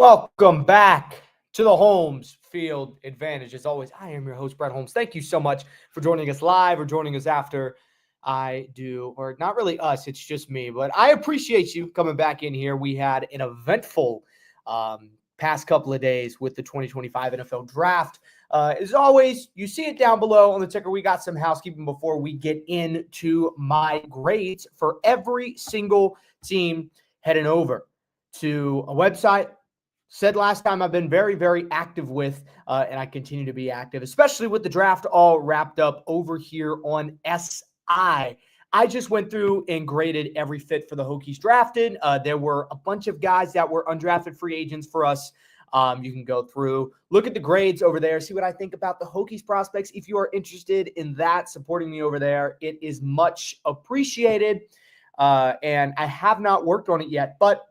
Welcome back to the Holmes Field Advantage. As always, I am your host, Brett Holmes. Thank you so much for joining us live or joining us after I do, or not really us, it's just me, but I appreciate you coming back in here. We had an eventful past couple of days with the 2025 NFL Draft. As always, you see it down below on the ticker. We got some housekeeping before we get into my grades for every single team heading over to a website. Said last time I've been very, very active with, and I continue to be active, especially with the draft all wrapped up over here on SI. I just went through and graded every fit for the Hokies drafted. There were a bunch of guys that were undrafted free agents for us. You can go through, look at the grades over there, see what I think about the Hokies prospects. If you are interested in that, supporting me over there, it is much appreciated. And I have not worked on it yet, but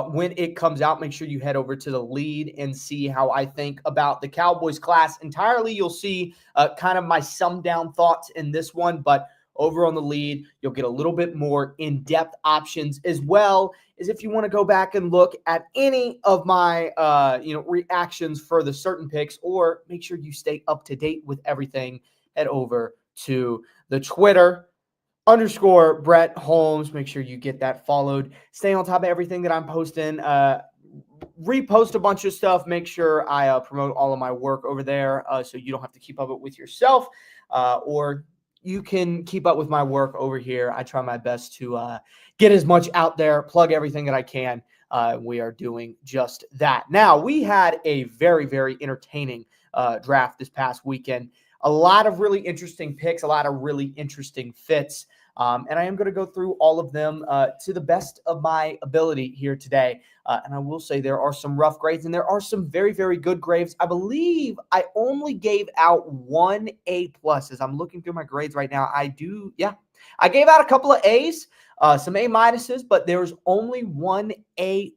when it comes out, make sure you head over to the lead and see how I think about the Cowboys class entirely. You'll see kind of my summed down thoughts in this one, but over on the lead, you'll get a little bit more in-depth options, as well as if you want to go back and look at any of my reactions for the certain picks, or make sure you stay up to date with everything. Head over to the Twitter _ Brett Holmes. Make sure you get that followed. Stay on top of everything that I'm posting. Repost a bunch of stuff. Make sure I promote all of my work over there, so you don't have to keep up with yourself, or you can keep up with my work over here. I try my best to get as much out there, plug everything that I can. We are doing just that. Now, we had a very, very entertaining draft this past weekend. A lot of really interesting picks, a lot of really interesting fits. And I am going to go through all of them to the best of my ability here today. And I will say there are some rough grades and there are some very, very good grades. I believe I only gave out one A+. As I'm looking through my grades right now, I gave out a couple of A's, some A-, but there's only one A+.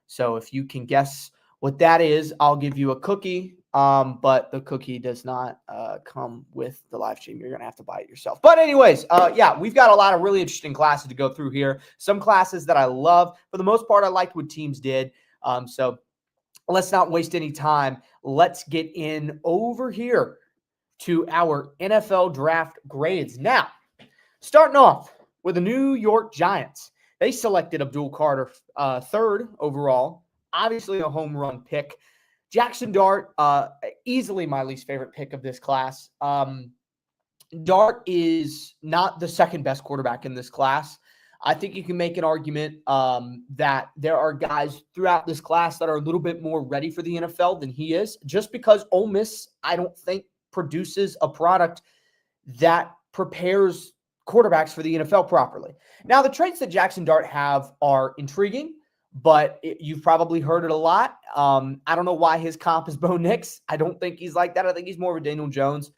So if you can guess what that is, I'll give you a cookie. But the cookie does not come with the live stream. You're going to have to buy it yourself. But anyways, we've got a lot of really interesting classes to go through here. Some classes that I love. For the most part, I liked what teams did. So let's not waste any time. Let's get in over here to our NFL draft grades. Now, starting off with the New York Giants. They selected Abdul Carter third overall. Obviously a home run pick. Jackson Dart, easily my least favorite pick of this class. Dart is not the second best quarterback in this class. I think you can make an argument that there are guys throughout this class that are a little bit more ready for the NFL than he is, just because Ole Miss, I don't think, produces a product that prepares quarterbacks for the NFL properly. Now, the traits that Jackson Dart have are intriguing, but you've probably heard it a lot. I don't know why his comp is Bo Nix. I don't think he's like that. I think he's more of a Daniel Jones.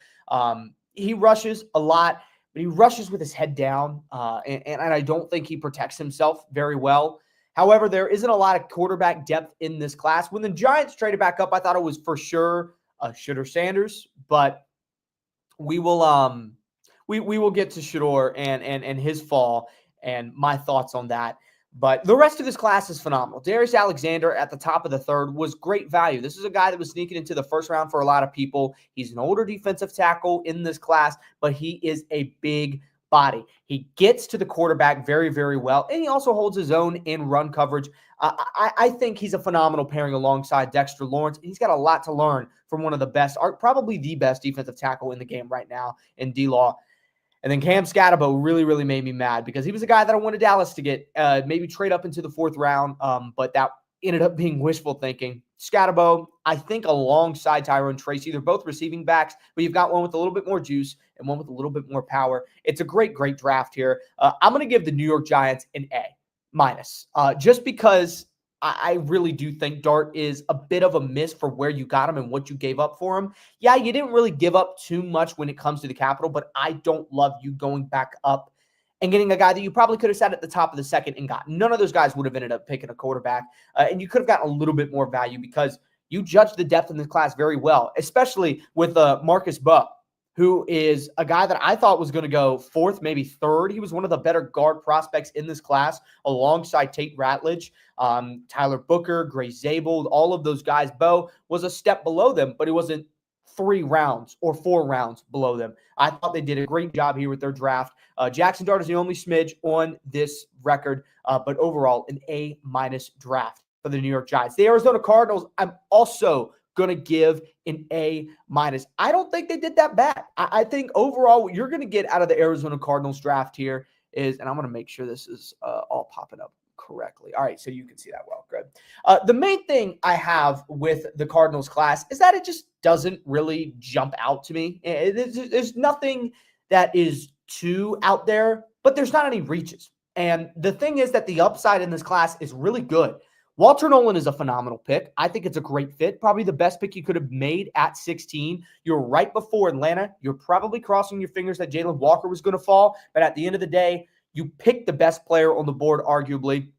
He rushes a lot, but he rushes with his head down, and I don't think he protects himself very well. However, there isn't a lot of quarterback depth in this class. When the Giants traded back up, I thought it was for sure Shedeur Sanders, but we will we will get to Shedeur and his fall and my thoughts on that. But the rest of this class is phenomenal. Darius Alexander at the top of the third was great value. This is a guy that was sneaking into the first round for a lot of people. He's an older defensive tackle in this class, but he is a big body. He gets to the quarterback very, very well, and he also holds his own in run coverage. I think he's a phenomenal pairing alongside Dexter Lawrence. He's got a lot to learn from one of the best, or probably the best defensive tackle in the game right now in D-Law. And then Cam Scatterbo really, really made me mad because he was a guy that I wanted Dallas to get, maybe trade up into the fourth round, but that ended up being wishful thinking. Scatterbo, I think alongside Tyrone Tracy, they're both receiving backs, but you've got one with a little bit more juice and one with a little bit more power. It's a great, great draft here. I'm going to give the New York Giants an A-, just because I really do think Dart is a bit of a miss for where you got him and what you gave up for him. Yeah, you didn't really give up too much when it comes to the capital, but I don't love you going back up and getting a guy that you probably could have sat at the top of the second and got. None of those guys would have ended up picking a quarterback, and you could have gotten a little bit more value because you judged the depth in this class very well, especially with Marcus Buck, who is a guy that I thought was going to go fourth, maybe third. He was one of the better guard prospects in this class alongside Tate Ratledge, Tyler Booker, Gray Zabel, all of those guys. Bo was a step below them, but he wasn't 3 rounds or 4 rounds below them. I thought they did a great job here with their draft. Jackson Dart is the only smidge on this record, but overall an A-minus draft for the New York Giants. The Arizona Cardinals, I'm also going to give an A-minus. I don't think they did that bad. I think overall what you're going to get out of the Arizona Cardinals draft here is, and I'm going to make sure this is all popping up correctly. All right, so you can see that well. Good. The main thing I have with the Cardinals class is that it just doesn't really jump out to me. There's nothing that is too out there, but there's not any reaches. And the thing is that the upside in this class is really good. Walter Nolan is a phenomenal pick. I think it's a great fit. Probably the best pick you could have made at 16. You're right before Atlanta. You're probably crossing your fingers that Jalen Walker was going to fall. But at the end of the day, you picked the best player on the board, arguably.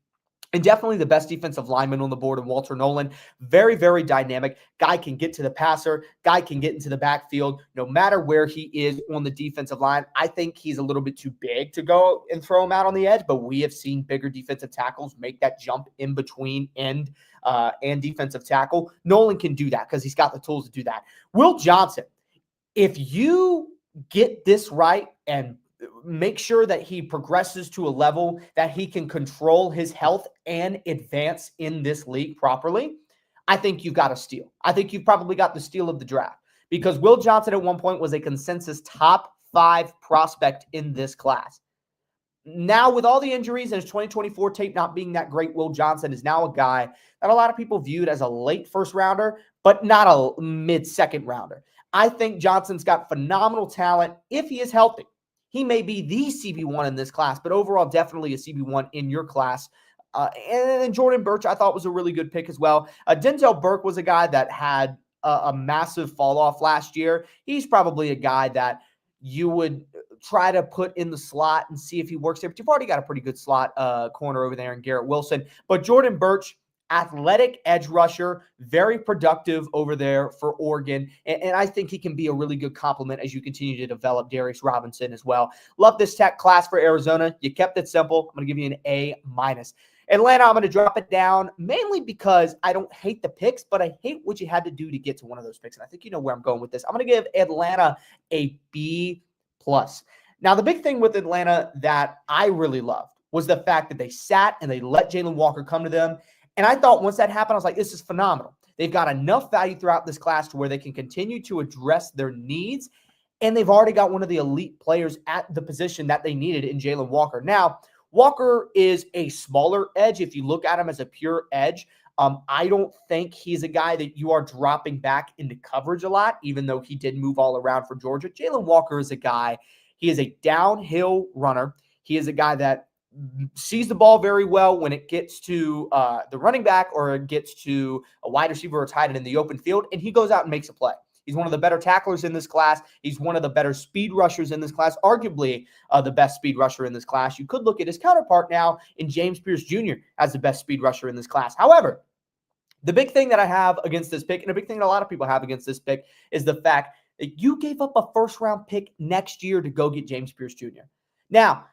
And definitely the best defensive lineman on the board in Walter Nolan. Very, very dynamic. Guy can get to the passer. Guy can get into the backfield no matter where he is on the defensive line. I think he's a little bit too big to go and throw him out on the edge, but we have seen bigger defensive tackles make that jump in between end and defensive tackle. Nolan can do that because he's got the tools to do that. Will Johnson, if you get this right and make sure that he progresses to a level that he can control his health and advance in this league properly, I think you've got a steal. I think you've probably got the steal of the draft because Will Johnson at one point was a consensus top 5 prospect in this class. Now, with all the injuries and his 2024 tape not being that great, Will Johnson is now a guy that a lot of people viewed as a late first rounder, but not a mid-second rounder. I think Johnson's got phenomenal talent if he is healthy. He may be the CB1 in this class, but overall, definitely a CB1 in your class. And then Jordan Burch, I thought was a really good pick as well. Denzel Burke was a guy that had a massive fall off last year. He's probably a guy that you would try to put in the slot and see if he works there. But you've already got a pretty good slot corner over there in Garrett Wilson. But Jordan Burch, athletic edge rusher, very productive over there for Oregon. And I think he can be a really good complement as you continue to develop Darius Robinson as well. Love this tech class for Arizona. You kept it simple. I'm going to give you an A-minus. Atlanta, I'm going to drop it down mainly because I don't hate the picks, but I hate what you had to do to get to one of those picks. And I think you know where I'm going with this. I'm going to give Atlanta a B+. Now, the big thing with Atlanta that I really loved was the fact that they sat and they let Jalen Walker come to them. And I thought once that happened, I was like, this is phenomenal. They've got enough value throughout this class to where they can continue to address their needs. And they've already got one of the elite players at the position that they needed in Jalen Walker. Now, Walker is a smaller edge. If you look at him as a pure edge, I don't think he's a guy that you are dropping back into coverage a lot, even though he did move all around for Georgia. Jalen Walker is a guy, he is a downhill runner. He is a guy that sees the ball very well when it gets to the running back or it gets to a wide receiver or tight end in the open field, and he goes out and makes a play. He's one of the better tacklers in this class. He's one of the better speed rushers in this class, arguably the best speed rusher in this class. You could look at his counterpart now in James Pierce Jr. as the best speed rusher in this class. However, the big thing that I have against this pick, and a big thing that a lot of people have against this pick, is the fact that you gave up a first-round pick next year to go get James Pierce Jr. Now,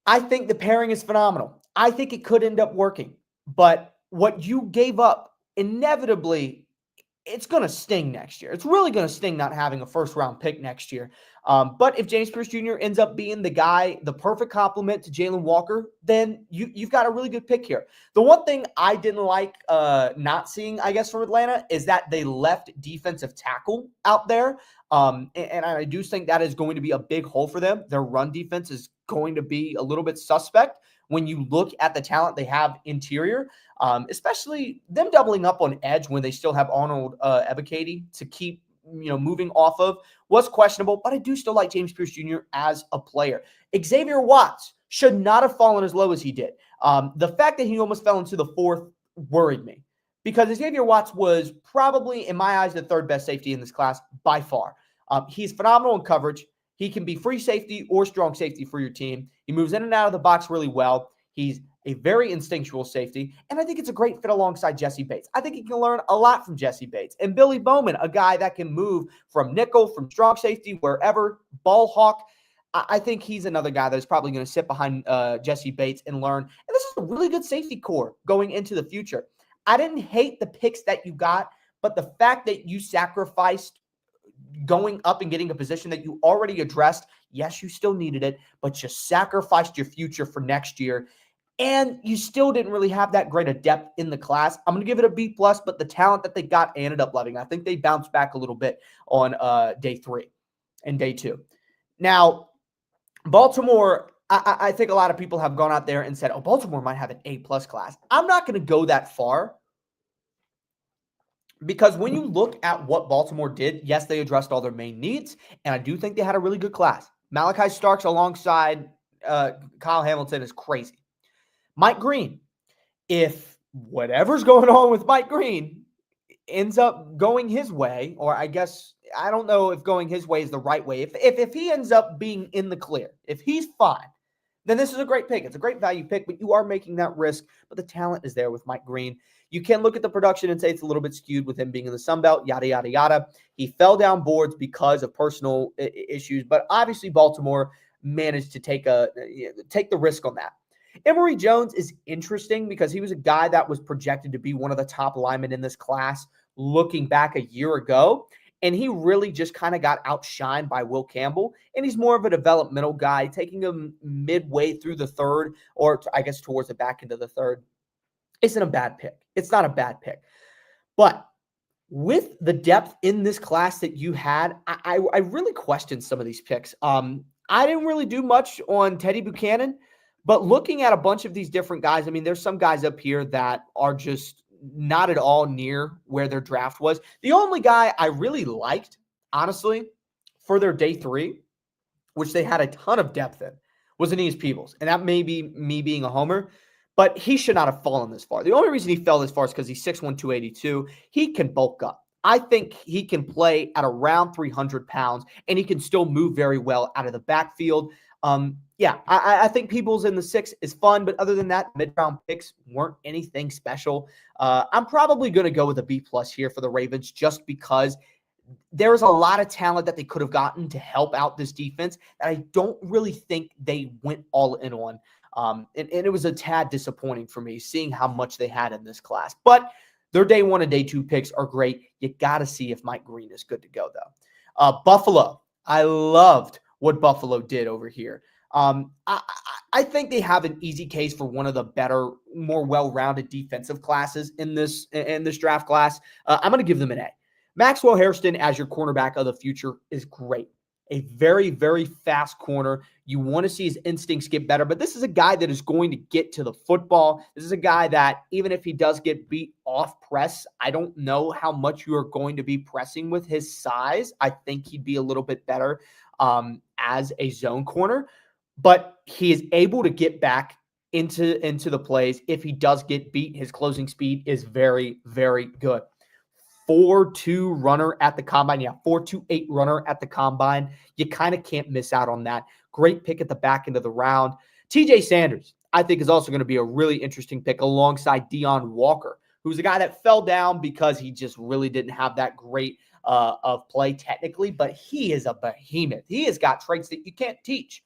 I think the pairing is phenomenal. I think it could end up working. But what you gave up, inevitably, it's going to sting next year. It's really going to sting not having a first-round pick next year. But if James Pierce Jr. ends up being the guy, the perfect complement to Jalen Walker, then you've got a really good pick here. The one thing I didn't like not seeing, I guess, from Atlanta is that they left defensive tackle out there. And I do think that is going to be a big hole for them. Their run defense is going to be a little bit suspect when you look at the talent they have interior, especially them doubling up on edge when they still have Arnold Ebiketie to keep moving off of was questionable, but I do still like James Pierce Jr. as a player. Xavier Watts should not have fallen as low as he did. The fact that he almost fell into the 4th worried me because Xavier Watts was probably, in my eyes, the 3rd best safety in this class by far. He's phenomenal in coverage. He can be free safety or strong safety for your team. He moves in and out of the box really well. He's a very instinctual safety, and I think it's a great fit alongside Jesse Bates. I think he can learn a lot from Jesse Bates. And Billy Bowman, a guy that can move from nickel, from strong safety, wherever, ball hawk. I think he's another guy that's probably going to sit behind Jesse Bates and learn. And this is a really good safety core going into the future. I didn't hate the picks that you got, but the fact that you sacrificed going up and getting a position that you already addressed, yes, you still needed it, but you sacrificed your future for next year. And you still didn't really have that great a depth in the class. I'm going to give it a B+, but the talent that they got, I ended up loving. I think they bounced back a little bit on day 3 and day 2. Now, Baltimore, I think a lot of people have gone out there and said, oh, Baltimore might have an A+ class. I'm not going to go that far because when you look at what Baltimore did, yes, they addressed all their main needs, and I do think they had a really good class. Malachi Starks alongside Kyle Hamilton is crazy. Mike Green, if whatever's going on with Mike Green ends up going his way, or I guess I don't know if going his way is the right way. If he ends up being in the clear, if he's fine, then this is a great pick. It's a great value pick, but you are making that risk. But the talent is there with Mike Green. You can look at the production and say it's a little bit skewed with him being in the Sun Belt, yada, yada, yada. He fell down boards because of personal issues, but obviously Baltimore managed to take the risk on that. Emory Jones is interesting because he was a guy that was projected to be one of the top linemen in this class looking back a year ago. And he really just kind of got outshined by Will Campbell. And he's more of a developmental guy, taking him midway through the third, or I guess towards the back end of the third. Isn't a bad pick. It's not a bad pick. But with the depth in this class that you had, I really questioned some of these picks. I didn't really do much on Teddy Buchanan. But looking at a bunch of these different guys, I mean, there's some guys up here that are just not at all near where their draft was. The only guy I really liked, honestly, for their day 3, which they had a ton of depth in, was Aeneas Peebles. And that may be me being a homer, but he should not have fallen this far. The only reason he fell this far is because he's 6'1", 282. He can bulk up. I think he can play at around 300 pounds, and he can still move very well out of the backfield. Yeah, I think Peebles in the 6 is fun, but other than that, mid-round picks weren't anything special. I'm probably going to go with a B+ here for the Ravens just because there's a lot of talent that they could have gotten to help out this defense that I don't really think they went all in on. And it was a tad disappointing for me seeing how much they had in this class. But their day 1 and day 2 picks are great. You got to see if Mike Green is good to go, though. Buffalo, I loved what Buffalo did over here. I think they have an easy case for one of the better, more well-rounded defensive classes in this draft class. I'm going to give them an A. Maxwell Hairston as your cornerback of the future is great. A very, very fast corner. You want to see his instincts get better, but this is a guy that is going to get to the football. This is a guy that even if he does get beat off press, I don't know how much you are going to be pressing with his size. I think he'd be a little bit better as a zone corner. But he is able to get back into the plays. If he does get beat, his closing speed is very, very good. 4.2 runner at the combine. Yeah, 4.28 runner at the combine. You kind of can't miss out on that. Great pick at the back end of the round. TJ Sanders, I think, is also going to be a really interesting pick alongside Deion Walker, who's a guy that fell down because he just really didn't have that great of play technically, but he is a behemoth. He has got traits that you can't teach.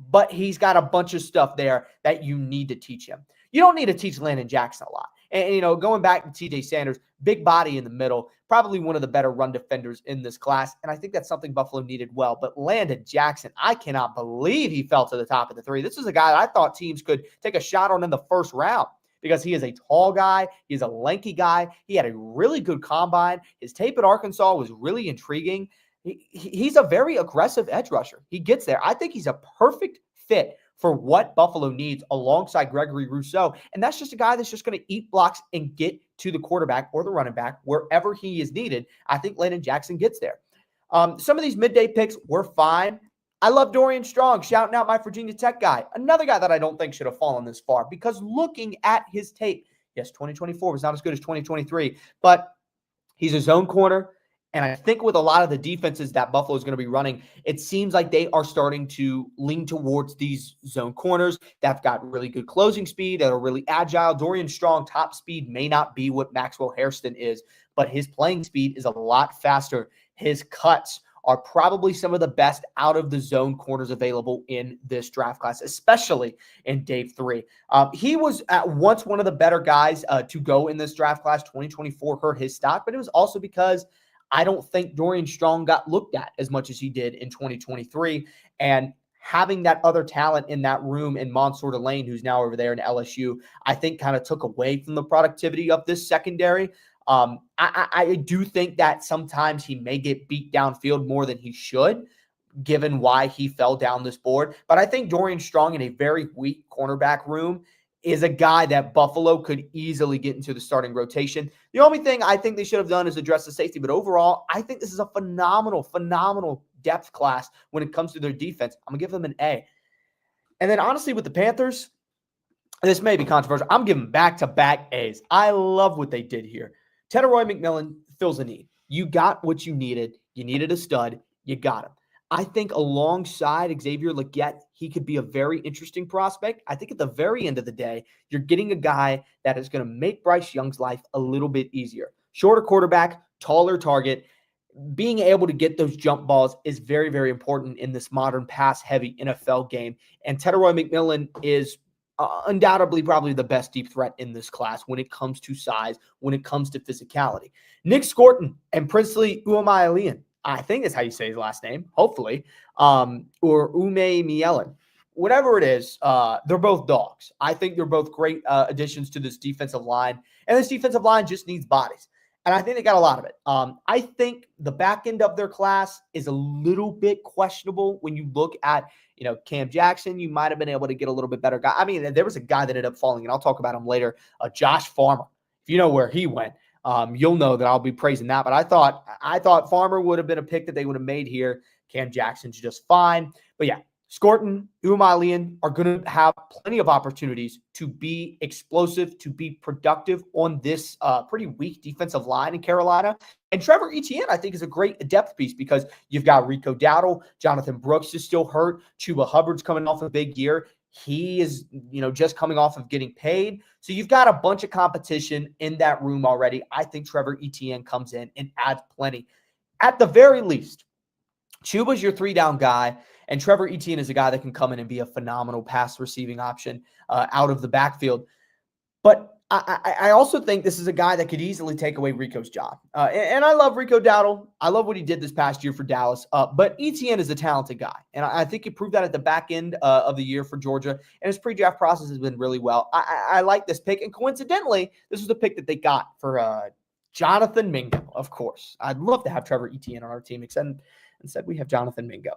But he's got a bunch of stuff there that you need to teach him. You don't need to teach Landon Jackson a lot. And going back to TJ Sanders, big body in the middle, probably one of the better run defenders in this class. And I think that's something Buffalo needed well. But Landon Jackson, I cannot believe he fell to the top of the 3. This is a guy that I thought teams could take a shot on in the first round because he is a tall guy. He's a lanky guy. He had a really good combine. His tape at Arkansas was really intriguing. He's a very aggressive edge rusher. He gets there. I think he's a perfect fit for what Buffalo needs alongside Gregory Rousseau. And that's just a guy that's just going to eat blocks and get to the quarterback or the running back wherever he is needed. I think Landon Jackson gets there. Some of these midday picks were fine. I love Dorian Strong, shouting out my Virginia Tech guy. Another guy that I don't think should have fallen this far because looking at his tape, yes, 2024 was not as good as 2023, but he's a zone corner. And I think with a lot of the defenses that Buffalo is going to be running, it seems like they are starting to lean towards these zone corners that have got really good closing speed, that are really agile. Dorian Strong top speed may not be what Maxwell Hairston is, but his playing speed is a lot faster. His cuts are probably some of the best out of the zone corners available in this draft class, especially in day 3. He was at once one of the better guys to go in this draft class. 2024 hurt his stock, but it was also because I don't think Dorian Strong got looked at as much as he did in 2023. And having that other talent in that room in Mansour Delane, who's now over there in LSU, I think kind of took away from the productivity of this secondary. I do think that sometimes he may get beat downfield more than he should, given why he fell down this board. But I think Dorian Strong in a very weak cornerback room is a guy that Buffalo could easily get into the starting rotation. The only thing I think they should have done is address the safety. But overall, I think this is a phenomenal depth class when it comes to their defense. I'm going to give them an A. And then honestly, with the Panthers, this may be controversial. I'm giving back-to-back A's. I love what they did here. Teteroy McMillan fills a need. You got what you needed. You needed a stud. You got him. I think alongside Xavier Legette, he could be a very interesting prospect. I think at the very end of the day, you're getting a guy that is going to make Bryce Young's life a little bit easier. Shorter quarterback, taller target. Being able to get those jump balls is very, very important in this modern pass-heavy NFL game. And Teteroy McMillan is undoubtedly probably the best deep threat in this class when it comes to size, when it comes to physicality. Nick Scorton and Princely Uomaialian, I think is how you say his last name, hopefully, or Ume Mielen. Whatever it is, they're both dogs. I think they're both great additions to this defensive line, and this defensive line just needs bodies. And I think they got a lot of it. I think the back end of their class is a little bit questionable when you look at, Cam Jackson. You might have been able to get a little bit better guy. I mean, there was a guy that ended up falling, and I'll talk about him later, Josh Farmer. If you know where he went, you'll know that I'll be praising that. But I thought Farmer would have been a pick that they would have made here. Cam Jackson's just fine. But yeah, Scorton, Uomaialian are going to have plenty of opportunities to be explosive, to be productive on this pretty weak defensive line in Carolina. And Trevor Etienne, I think, is a great depth piece because you've got Rico Dowdle, Jonathan Brooks is still hurt, Chuba Hubbard's coming off a big year. He is, just coming off of getting paid. So you've got a bunch of competition in that room already. I think Trevor Etienne comes in and adds plenty. At the very least, Chuba's your 3-down guy, and Trevor Etienne is a guy that can come in and be a phenomenal pass receiving option out of the backfield. But I also think this is a guy that could easily take away Rico's job. And I love Rico Dowdle. I love what he did this past year for Dallas. But Etienne is a talented guy. And I think he proved that at the back end of the year for Georgia. And his pre-draft process has been really well. I like this pick. And coincidentally, this was the pick that they got for Jonathan Mingo, of course. I'd love to have Trevor Etienne on our team, Instead, we have Jonathan Mingo.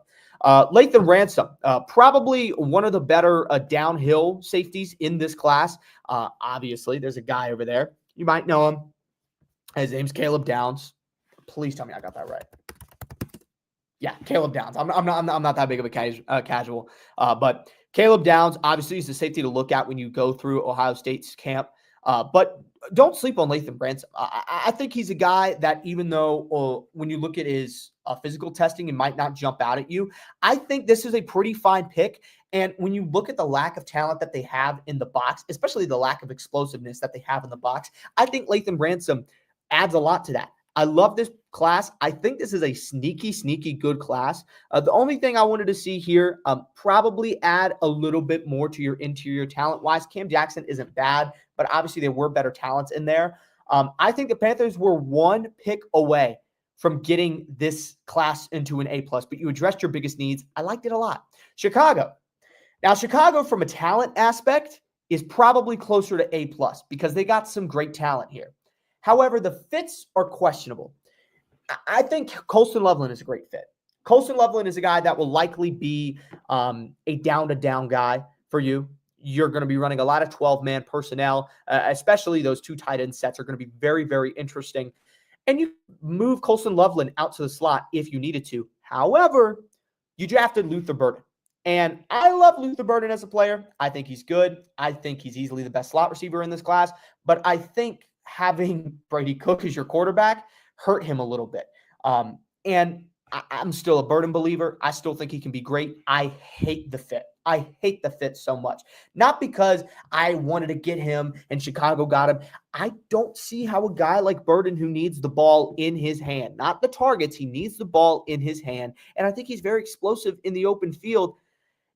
Lathan Ransom, probably one of the better downhill safeties in this class. Obviously, there's a guy over there. You might know him. His name's Caleb Downs. Please tell me I got that right. Yeah, Caleb Downs. I'm not that big of a casual. But Caleb Downs, obviously, is the safety to look at when you go through Ohio State's camp. But don't sleep on Lathan Ransom. I think he's a guy that even though when you look at his physical testing, it might not jump out at you. I think this is a pretty fine pick. And when you look at the lack of talent that they have in the box, especially the lack of explosiveness that they have in the box, I think Lathan Ransom adds a lot to that. I love this class. I think this is a sneaky good class. The only thing I wanted to see here, probably add a little bit more to your interior talent-wise. Cam Jackson isn't bad, but obviously there were better talents in there. I think the Panthers were one pick away from getting this class into an A+, but you addressed your biggest needs. I liked it a lot. Chicago. Now, Chicago, from a talent aspect, is probably closer to A+ because they got some great talent here. However, the fits are questionable. I think Colston Loveland is a great fit. Colston Loveland is a guy that will likely be a down-to-down guy for you. You're going to be running a lot of 12-man personnel, especially those 2 tight end sets are going to be very, very interesting. And you move Colston Loveland out to the slot if you needed to. However, you drafted Luther Burden. And I love Luther Burden as a player. I think he's good. I think he's easily the best slot receiver in this class. But I think having Brady Cook as your quarterback hurt him a little bit. And I'm still a Burden believer. I still think he can be great. I hate the fit. I hate the fit so much. Not because I wanted to get him and Chicago got him. I don't see how a guy like Burden, who needs the ball in his hand, not the targets, he needs the ball in his hand. And I think he's very explosive in the open field,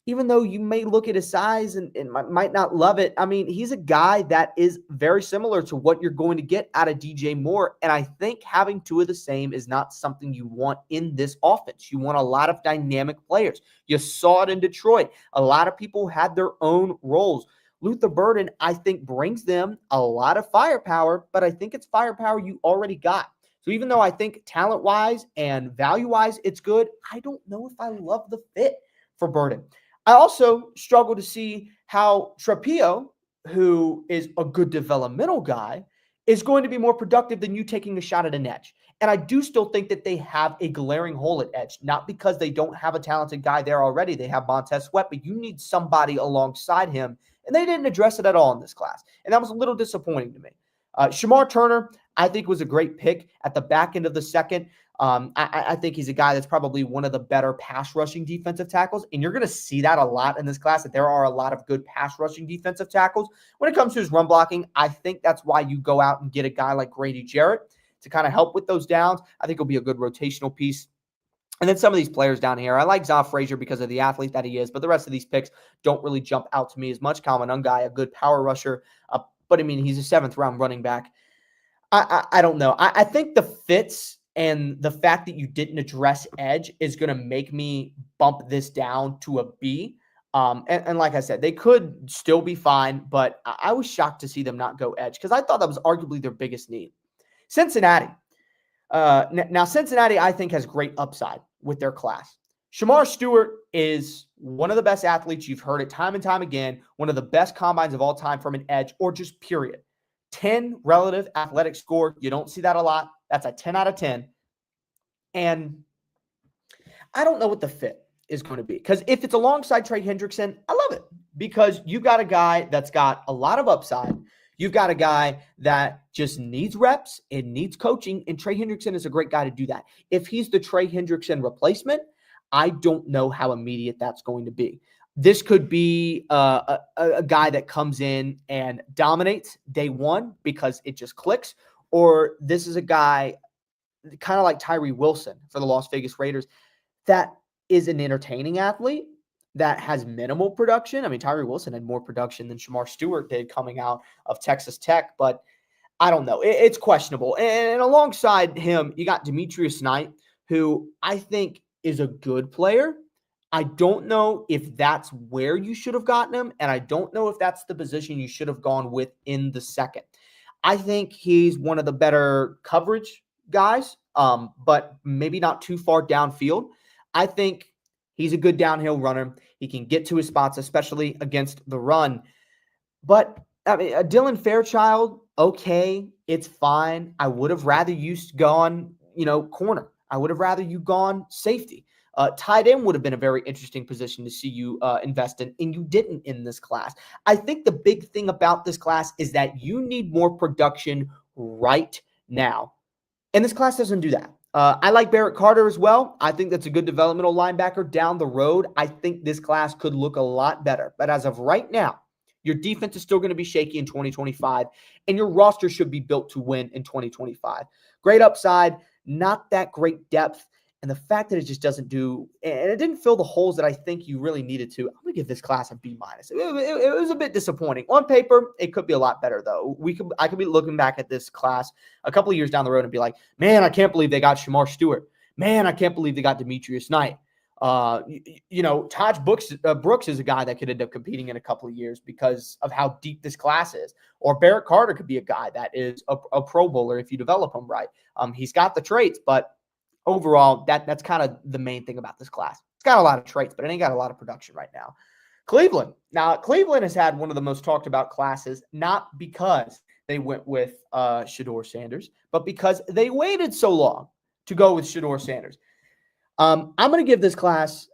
even though you may look at his size and might not love it. I mean, he's a guy that is very similar to what you're going to get out of DJ Moore. And I think having two of the same is not something you want in this offense. You want a lot of dynamic players. You saw it in Detroit. A lot of people had their own roles. Luther Burden, I think, brings them a lot of firepower, but I think it's firepower you already got. So even though I think talent-wise and value-wise it's good, I don't know if I love the fit for Burden. I also struggle to see how Trapio, who is a good developmental guy, is going to be more productive than you taking a shot at an edge. And I do still think that they have a glaring hole at edge, not because they don't have a talented guy there already. They have Montez Sweat, but you need somebody alongside him. And they didn't address it at all in this class. And that was a little disappointing to me. Shamar Turner, I think, was a great pick at the back end of the second. I think he's a guy that's probably one of the better pass rushing defensive tackles. And you're going to see that a lot in this class, that there are a lot of good pass rushing defensive tackles. When it comes to his run blocking, I think that's why you go out and get a guy like Grady Jarrett to kind of help with those downs. I think he'll be a good rotational piece. And then some of these players down here, I like Zoff Frazier because of the athlete that he is, but the rest of these picks don't really jump out to me as much. Kalman Ungai, a good power rusher, but I mean, he's a 7th-round running back. I don't know. I think the fits and the fact that you didn't address edge is going to make me bump this down to a B. And like I said, they could still be fine, but I was shocked to see them not go edge because I thought that was arguably their biggest need. Cincinnati. Now, Cincinnati, I think, has great upside with their class. Shamar Stewart is one of the best athletes. You've heard it time and time again, one of the best combines of all time from an edge or just period. 10 relative athletic score. You don't see that a lot. That's a 10 out of 10. And I don't know what the fit is going to be, because if it's alongside Trey Hendrickson, I love it, because you got a guy that's got a lot of upside. You've got a guy that just needs reps and needs coaching, and Trey Hendrickson is a great guy to do that. If he's the Trey Hendrickson replacement, I don't know how immediate that's going to be. This could be a guy that comes in and dominates day one because it just clicks, or this is a guy kind of like Tyree Wilson for the Las Vegas Raiders that is an entertaining athlete that has minimal production. I mean, Tyree Wilson had more production than Shamar Stewart did coming out of Texas Tech, but I don't know. It's questionable. And alongside him, you got Demetrius Knight, who I think is a good player. I don't know if that's where you should have gotten him, and I don't know if that's the position you should have gone with in the second. I think he's one of the better coverage guys, but maybe not too far downfield. I think he's a good downhill runner. He can get to his spots, especially against the run. But I mean, Dylan Fairchild, okay, it's fine. I would have rather you gone, corner. I would have rather you gone safety. Tight end would have been a very interesting position to see you invest in, and you didn't in this class. I think the big thing about this class is that you need more production right now. And this class doesn't do that. I like Barrett Carter as well. I think that's a good developmental linebacker down the road. I think this class could look a lot better. But as of right now, your defense is still going to be shaky in 2025, and your roster should be built to win in 2025. Great upside, not that great depth. And the fact that it just doesn't do, and it didn't fill the holes that I think you really needed to, I'm going to give this class a B-. It was a bit disappointing. On paper, it could be a lot better, though. I could be looking back at this class a couple of years down the road and be like, man, I can't believe they got Shamar Stewart. Man, I can't believe they got Demetrius Knight. Taj Brooks is a guy that could end up competing in a couple of years because of how deep this class is. Or Barrett Carter could be a guy that is a Pro Bowler if you develop him right. He's got the traits, but overall, that's kind of the main thing about this class. It's got a lot of traits, but it ain't got a lot of production right now. Cleveland. Now, Cleveland has had one of the most talked about classes, not because they went with Shedeur Sanders, but because they waited so long to go with Shedeur Sanders. I'm going to give this class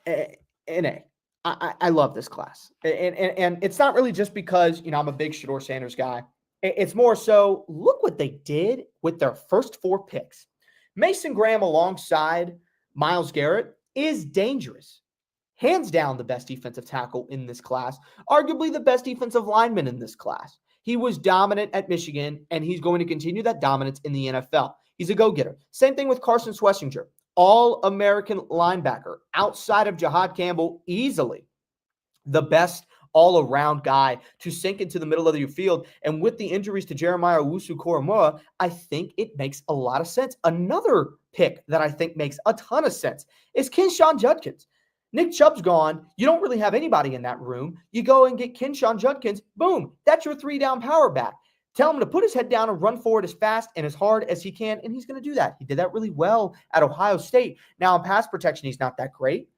an A. I love this class. And it's not really just because, I'm a big Shedeur Sanders guy. It's more so, look what they did with their first 4 picks. Mason Graham alongside Myles Garrett is dangerous. Hands down the best defensive tackle in this class, arguably the best defensive lineman in this class. He was dominant at Michigan, and he's going to continue that dominance in the NFL. He's a go-getter. Same thing with Carson Schlesinger, all-American linebacker, outside of Jahad Campbell, easily the best all-around guy to sink into the middle of your field. And with the injuries to Jeremiah Owusu-Koramoah, I think it makes a lot of sense. Another pick that I think makes a ton of sense is Kinshawn Judkins. Nick Chubb's gone. You don't really have anybody in that room. You go and get Kinshawn Judkins. Boom. That's your 3-down power back. Tell him to put his head down and run forward as fast and as hard as he can, and he's going to do that. He did that really well at Ohio State. Now, in pass protection, he's not that great.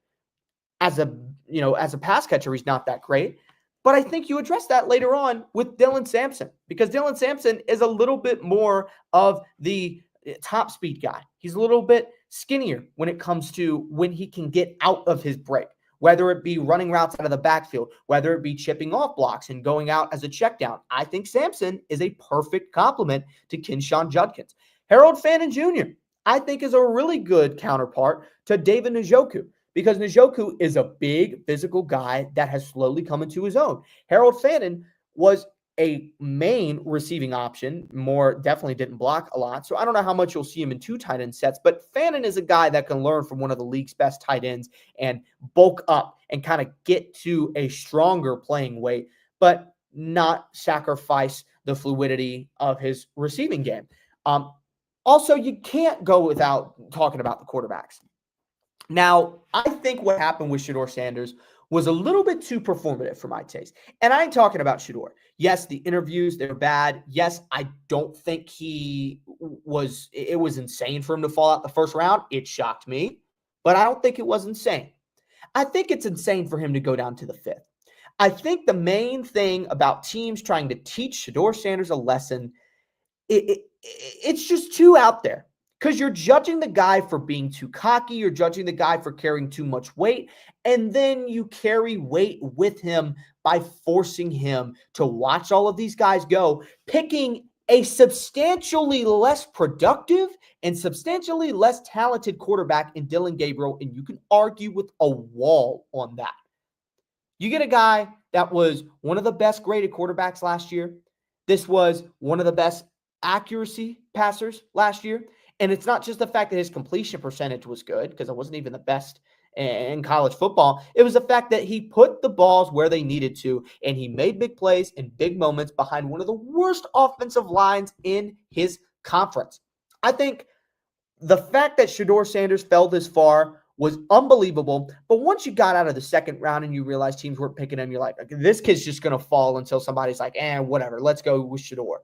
As a pass catcher, he's not that great. But I think you address that later on with Dylan Sampson, because Dylan Sampson is a little bit more of the top speed guy. He's a little bit skinnier when it comes to when he can get out of his break, whether it be running routes out of the backfield, whether it be chipping off blocks and going out as a check down. I think Sampson is a perfect complement to Kinshawn Judkins. Harold Fannin Jr., I think, is a really good counterpart to David Njoku, because Njoku is a big physical guy that has slowly come into his own. Harold Fannin was a main receiving option, more definitely didn't block a lot. So I don't know how much you'll see him in 2 tight end sets, but Fannin is a guy that can learn from one of the league's best tight ends and bulk up and kind of get to a stronger playing weight, but not sacrifice the fluidity of his receiving game. Also, you can't go without talking about the quarterbacks. Now, I think what happened with Shedeur Sanders was a little bit too performative for my taste. And I ain't talking about Shedeur. Yes, the interviews, they're bad. Yes, I don't think it was insane for him to fall out the first round. It shocked me, but I don't think it was insane. I think it's insane for him to go down to the 5th. I think the main thing about teams trying to teach Shedeur Sanders a lesson, it's just too out there. Because you're judging the guy for being too cocky, you're judging the guy for carrying too much weight, and then you carry weight with him by forcing him to watch all of these guys go, picking a substantially less productive and substantially less talented quarterback in Dillon Gabriel, and you can argue with a wall on that. You get a guy that was one of the best graded quarterbacks last year. This was one of the best accuracy passers last year. And it's not just the fact that his completion percentage was good, because it wasn't even the best in college football. It was the fact that he put the balls where they needed to, and he made big plays in big moments behind one of the worst offensive lines in his conference. I think the fact that Shedeur Sanders fell this far was unbelievable. But once you got out of the second round and you realized teams weren't picking him, you're like, okay, this kid's just going to fall until somebody's like, whatever, let's go with Shedeur.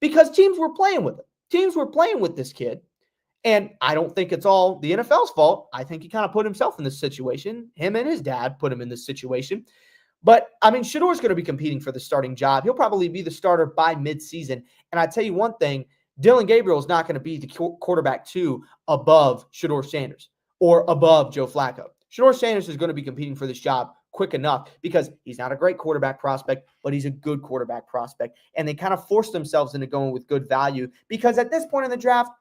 Because teams were playing with him. Teams were playing with this kid. And I don't think it's all the NFL's fault. I think he kind of put himself in this situation. Him and his dad put him in this situation. But, I mean, Shedeur's going to be competing for the starting job. He'll probably be the starter by midseason. And I tell you one thing, Dillon Gabriel is not going to be the quarterback 2 above Shedeur Sanders or above Joe Flacco. Shedeur Sanders is going to be competing for this job quick enough because he's not a great quarterback prospect, but he's a good quarterback prospect. And they kind of forced themselves into going with good value because at this point in the draft,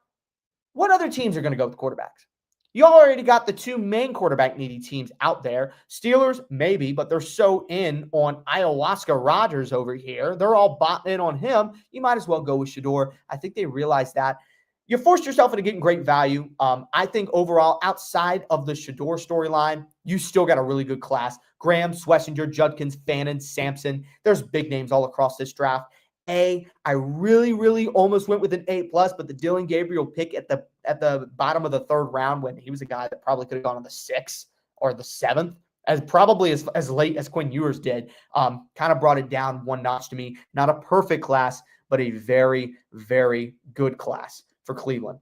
what other teams are going to go with quarterbacks? You already got the 2 main quarterback needy teams out there. Steelers, maybe, but they're so in on ayahuasca Rodgers over here. They're all bought in on him. You might as well go with Shedeur. I think they realize that. You forced yourself into getting great value. I think overall, outside of the Shedeur storyline, you still got a really good class. Graham, Schlesinger, Judkins, Fannin, Sampson. There's big names all across this draft. I really almost went with an A+, but the Dillon Gabriel pick at the bottom of the 3rd round, when he was a guy that probably could have gone on the 6th or the 7th, as late as Quinn Ewers did, kind of brought it down one notch to me. Not a perfect class, but a very, very good class for Cleveland.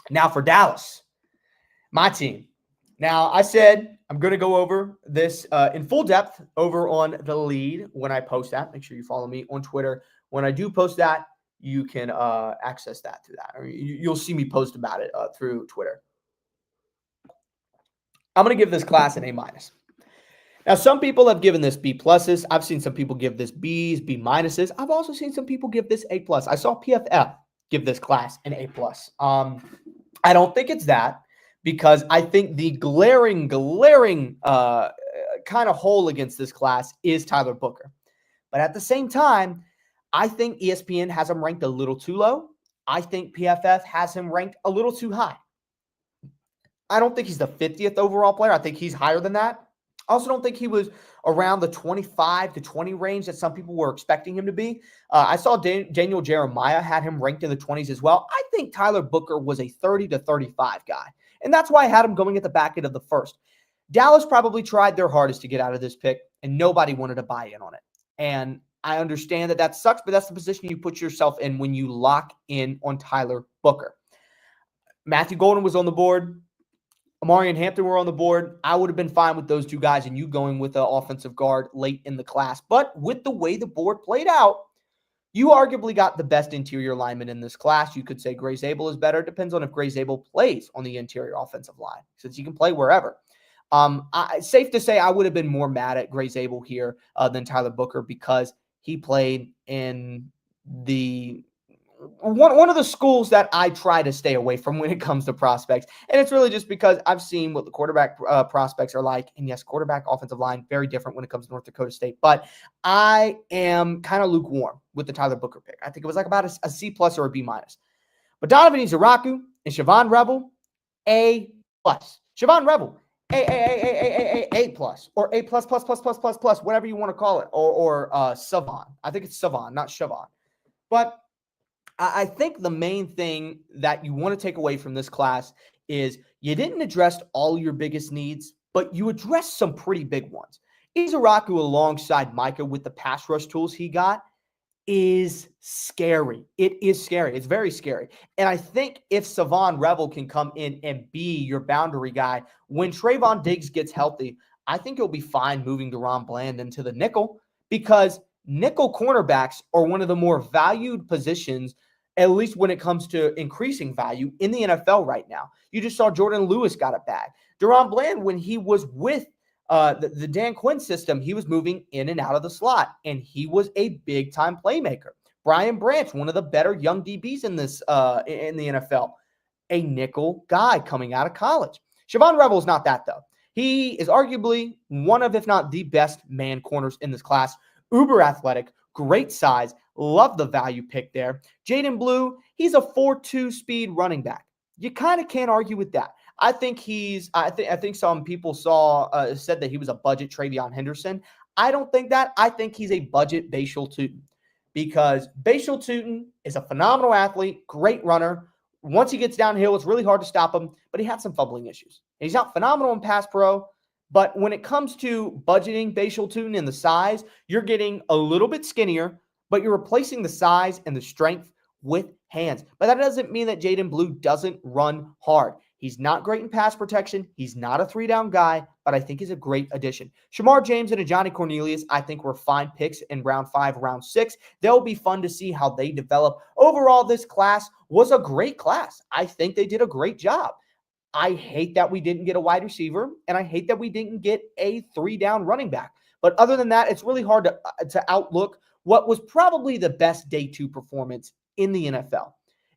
Now for Dallas, my team. Now, I said I'm going to go over this in full depth over on the lead when I post that. Make sure you follow me on Twitter. When I do post that, you can access that through that. Or you'll see me post about it through Twitter. I'm going to give this class an A-. Now, some people have given this B+. I've seen some people give this B's, B-. I've also seen some people give this A+. I saw PFF give this class an A+. I don't think it's that, because I think the glaring kind of hole against this class is Tyler Booker. But at the same time, I think ESPN has him ranked a little too low. I think PFF has him ranked a little too high. I don't think he's the 50th overall player. I think he's higher than that. I also don't think he was around the 25 to 20 range that some people were expecting him to be. I saw Daniel Jeremiah had him ranked in the 20s as well. I think Tyler Booker was a 30 to 35 guy, and that's why I had him going at the back end of the first. Dallas probably tried their hardest to get out of this pick, and nobody wanted to buy in on it. And I understand that sucks, but that's the position you put yourself in when you lock in on Tyler Booker. Matthew Golden was on the board. Amari and Hampton were on the board. I would have been fine with those two guys and you going with the offensive guard late in the class. But with the way the board played out, you arguably got the best interior lineman in this class. You could say Gray Zabel is better. It depends on if Gray Zabel plays on the interior offensive line, since he can play wherever. Safe to say I would have been more mad at Gray Zabel here than Tyler Booker, because he played in the one of the schools that I try to stay away from when it comes to prospects. And it's really just because I've seen what the quarterback prospects are like. And yes, quarterback, offensive line, very different when it comes to North Dakota State. But I am kind of lukewarm with the Tyler Booker pick. I think it was like about a C+ or a B-. But Donovan Izaraku and Siobhan Rebel, A+. Siobhan Rebel, A+, or A++++++, whatever you want to call it, or Savon. I think it's Savon, not Siobhan. But I think the main thing that you want to take away from this class is you didn't address all your biggest needs, but you addressed some pretty big ones. Izaraku alongside Micah with the pass rush tools he got is scary. It is scary. It's very scary. And I think if Savon Rebel can come in and be your boundary guy, when Trayvon Diggs gets healthy, I think he'll be fine moving DaRon Bland into the nickel, because nickel cornerbacks are one of the more valued positions, at least when it comes to increasing value in the NFL right now. You just saw Jordan Lewis got a bag. DaRon Bland, when he was with the Dan Quinn system, he was moving in and out of the slot, and he was a big-time playmaker. Brian Branch, one of the better young DBs in this in the NFL, a nickel guy coming out of college. Siobhan Rebel is not that, though. He is arguably one of, if not the best man corners in this class. Uber athletic, great size. Love the value pick there. Jaden Blue, he's a 4.2 speed running back. You kind of can't argue with that. I think I think some people said that he was a budget Travion Henderson. I don't think that. I think he's a budget Bashal Tutin, because Bashal Tutin is a phenomenal athlete, great runner. Once he gets downhill, it's really hard to stop him, but he had some fumbling issues. He's not phenomenal in pass pro, but when it comes to budgeting Bashal Tutin and the size, you're getting a little bit skinnier, but you're replacing the size and the strength with hands. But that doesn't mean that Jaden Blue doesn't run hard. He's not great in pass protection. He's not a 3-down guy, but I think he's a great addition. Shamar James and Johnny Cornelius, I think, were fine picks in round 5, round 6. They'll be fun to see how they develop. Overall, this class was a great class. I think they did a great job. I hate that we didn't get a wide receiver, and I hate that we didn't get a 3-down running back. But other than that, it's really hard to outlook what was probably the best day 2 performance in the NFL.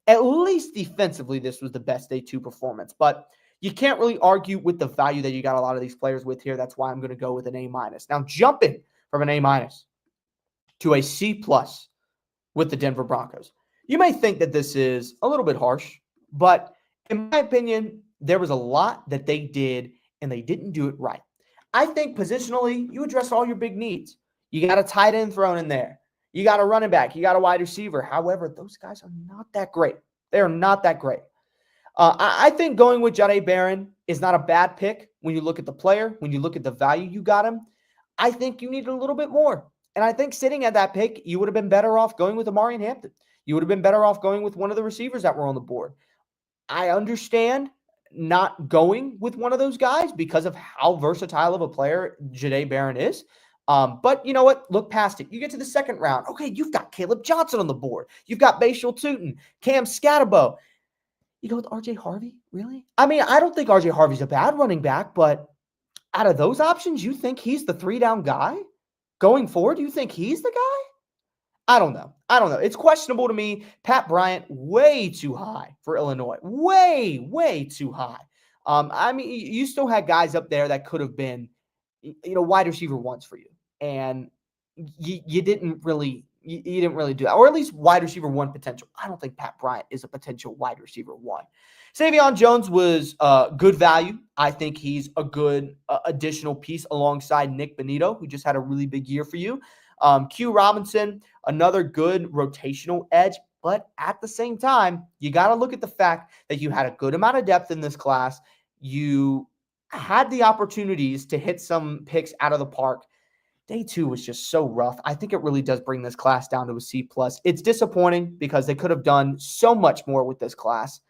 At least defensively, this was the best day 2 performance. But you can't really argue with the value that you got a lot of these players with here. That's why I'm going to go with an A-. Now, jumping from an A- to a C+ with the Denver Broncos. You may think that this is a little bit harsh, but in my opinion, there was a lot that they did, and they didn't do it right. I think positionally, you address all your big needs. You got a tight end thrown in there. You got a running back. You got a wide receiver. However, those guys are not that great. They are not that great. I think going with Jahdae Barron is not a bad pick when you look at the player, when you look at the value you got him. I think you need a little bit more. And I think sitting at that pick, you would have been better off going with Amari and Hampton. You would have been better off going with one of the receivers that were on the board. I understand not going with one of those guys because of how versatile of a player Jahdae Barron is. But you know what? Look past it. You get to the second round. Okay, you've got Caleb Johnson on the board. You've got Bashal Tutin, Cam Scatterbo. You go with RJ Harvey? Really? I mean, I don't think RJ Harvey's a bad running back, but out of those options, you think he's the 3-down guy going forward? You think he's the guy? I don't know. I don't know. It's questionable to me. Pat Bryant, way too high for Illinois. Way, way too high. I mean, you still had guys up there that could have been, wide receiver ones for you, and you didn't really, you didn't really do that, or at least wide receiver one potential. I don't think Pat Bryant is a potential wide receiver one. Savion Jones was good value. I think he's a good additional piece alongside Nick Benito, who just had a really big year for you. Q Robinson, another good rotational edge. But at the same time, you got to look at the fact that you had a good amount of depth in this class. You had the opportunities to hit some picks out of the park. Day 2 was just so rough. I think it really does bring this class down to a C+. It's disappointing because they could have done so much more with this class.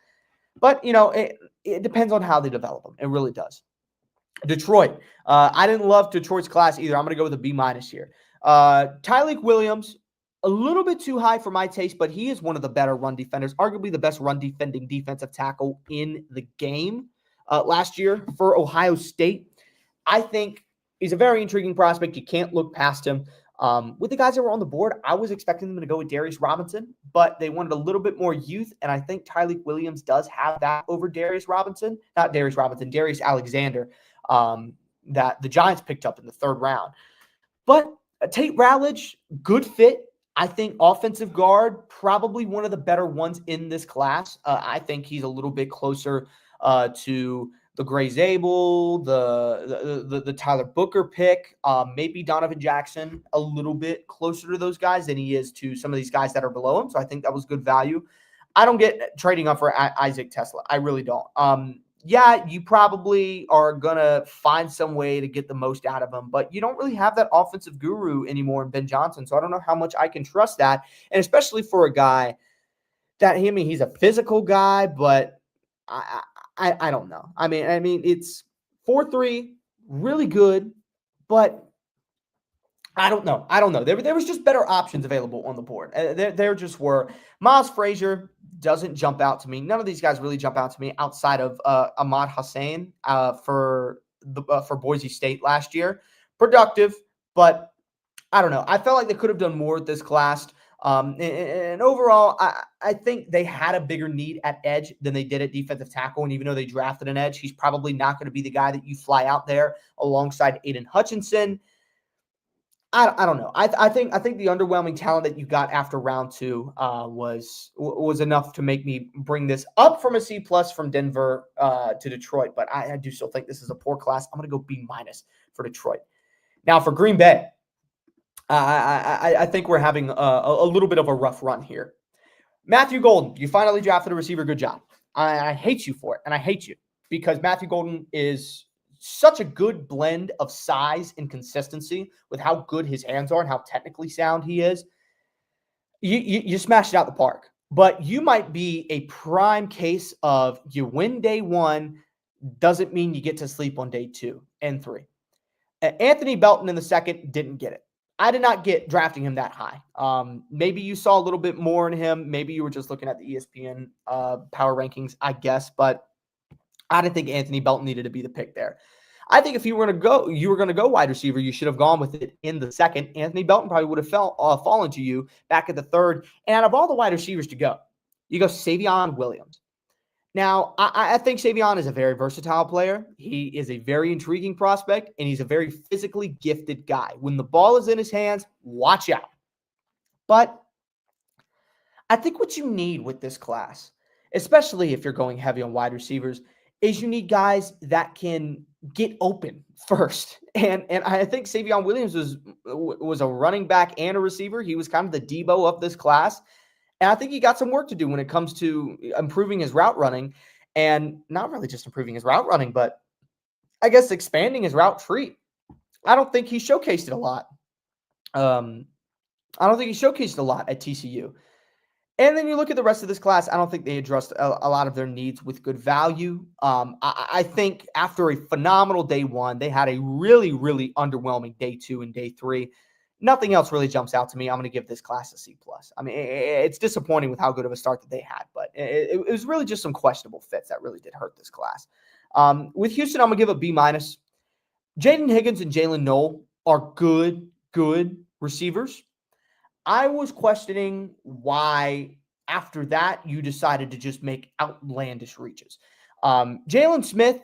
But, it depends on how they develop them. It really does. Detroit. I didn't love Detroit's class either. I'm going to go with a B- here. Tyleik Williams, a little bit too high for my taste, but he is one of the better run defenders, arguably the best run defending defensive tackle in the game last year for Ohio State. I think he's a very intriguing prospect. You can't look past him. With the guys that were on the board, I was expecting them to go with Darius Robinson, but they wanted a little bit more youth, and I think Tyleik Williams does have that over Darius Alexander, that the Giants picked up in the 3rd round. But Tate Rowledge, good fit. I think offensive guard, probably one of the better ones in this class. I think he's a little bit closer to the Gray Zabel, the Tyler Booker pick, maybe Donovan Jackson, a little bit closer to those guys than he is to some of these guys that are below him. So I think that was good value. I don't get trading up for Isaac Tesla. I really don't. Yeah, you probably are going to find some way to get the most out of him, but you don't really have that offensive guru anymore in Ben Johnson. So I don't know how much I can trust that. And especially for a guy that, he's a physical guy, but I don't know. I mean, it's 4-3, really good, but I don't know. There was just better options available on the board. There just were. Miles Frazier doesn't jump out to me. None of these guys really jump out to me outside of Ahmad Hussein for Boise State last year. Productive, but I don't know. I felt like they could have done more with this class. And overall, I think they had a bigger need at edge than they did at defensive tackle. And even though they drafted an edge, he's probably not going to be the guy that you fly out there alongside Aiden Hutchinson. I don't know. I think the underwhelming talent that you got after round 2 was enough to make me bring this up from a C+ from Denver to Detroit. But I do still think this is a poor class. I'm going to go B- for Detroit. Now for Green Bay, I think we're having a little bit of a rough run here. Matthew Golden, you finally drafted a receiver. Good job. I hate you for it, and I hate you because Matthew Golden is such a good blend of size and consistency with how good his hands are and how technically sound he is. You smashed it out the park, but you might be a prime case of you win day 1 doesn't mean you get to sleep on day 2 and 3. Anthony Belton in the 2nd didn't get it. I did not get drafting him that high. Maybe you saw a little bit more in him. Maybe you were just looking at the ESPN power rankings, I guess, but I didn't think Anthony Belton needed to be the pick there. I think if you were going to go wide receiver, you should have gone with it in the 2nd. Anthony Belton probably would have fallen to you back at the 3rd. And out of all the wide receivers to go, you go Savion Williams. Now, I think Savion is a very versatile player. He is a very intriguing prospect, and he's a very physically gifted guy. When the ball is in his hands, watch out. But I think what you need with this class, especially if you're going heavy on wide receivers, is you need guys that can get open first. And I think Savion Williams was a running back and a receiver. He was kind of the Debo of this class. And I think he got some work to do when it comes to improving his route running, and not really just improving his route running, but I guess expanding his route tree. I don't think he showcased it a lot. I don't think he showcased a lot at TCU. And then you look at the rest of this class, I don't think they addressed a lot of their needs with good value. I think after a phenomenal day 1, they had a really, really underwhelming day 2 and day 3. Nothing else really jumps out to me. I'm going to give this class a C+. I mean, it's disappointing with how good of a start that they had, but it was really just some questionable fits that really did hurt this class. With Houston, I'm going to give a B-. Jaden Higgins and Jalen Noel are good receivers. I was questioning why after that you decided to just make outlandish reaches. Jalen Smith,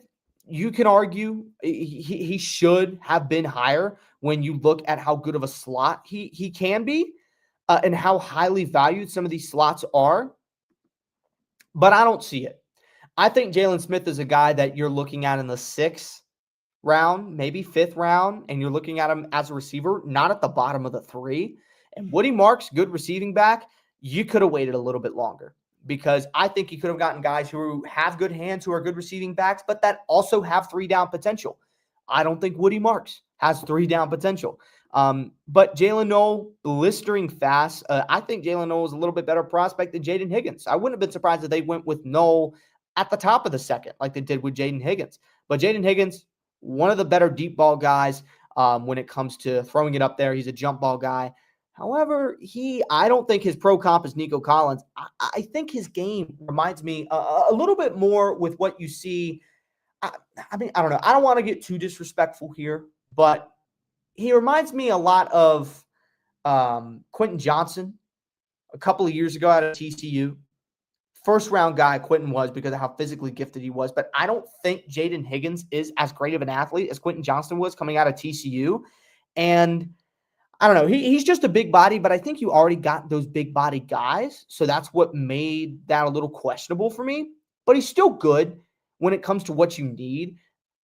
you can argue he should have been higher when you look at how good of a slot he can be, and how highly valued some of these slots are, but I don't see it. I think Jalen Smith is a guy that you're looking at in the sixth round, maybe fifth round, and you're looking at him as a receiver, not at the bottom of the three. And Woody Marks, good receiving back, you could have waited a little bit longer, because I think you could have gotten guys who have good hands, who are good receiving backs, but that also have three down potential. I don't think Woody Marks has three down potential. But Jalen Noel, blistering fast. I think Jalen Noel is a little bit better prospect than Jaden Higgins. I wouldn't have been surprised if they went with Noel at the top of the second, like they did with Jaden Higgins. But Jaden Higgins, one of the better deep ball guys when it comes to throwing it up there. He's a jump ball guy. However, I don't think his pro comp is Nico Collins. I think his game reminds me a little bit more with what you see. I mean, I don't know. I don't want to get too disrespectful here, but he reminds me a lot of Quentin Johnson a couple of years ago out of TCU. First round guy Quentin was because of how physically gifted he was. But I don't think Jaden Higgins is as great of an athlete as Quentin Johnson was coming out of TCU. And I don't know. He's just a big body, but I think you already got those big body guys. So that's what made that a little questionable for me. But he's still good when it comes to what you need.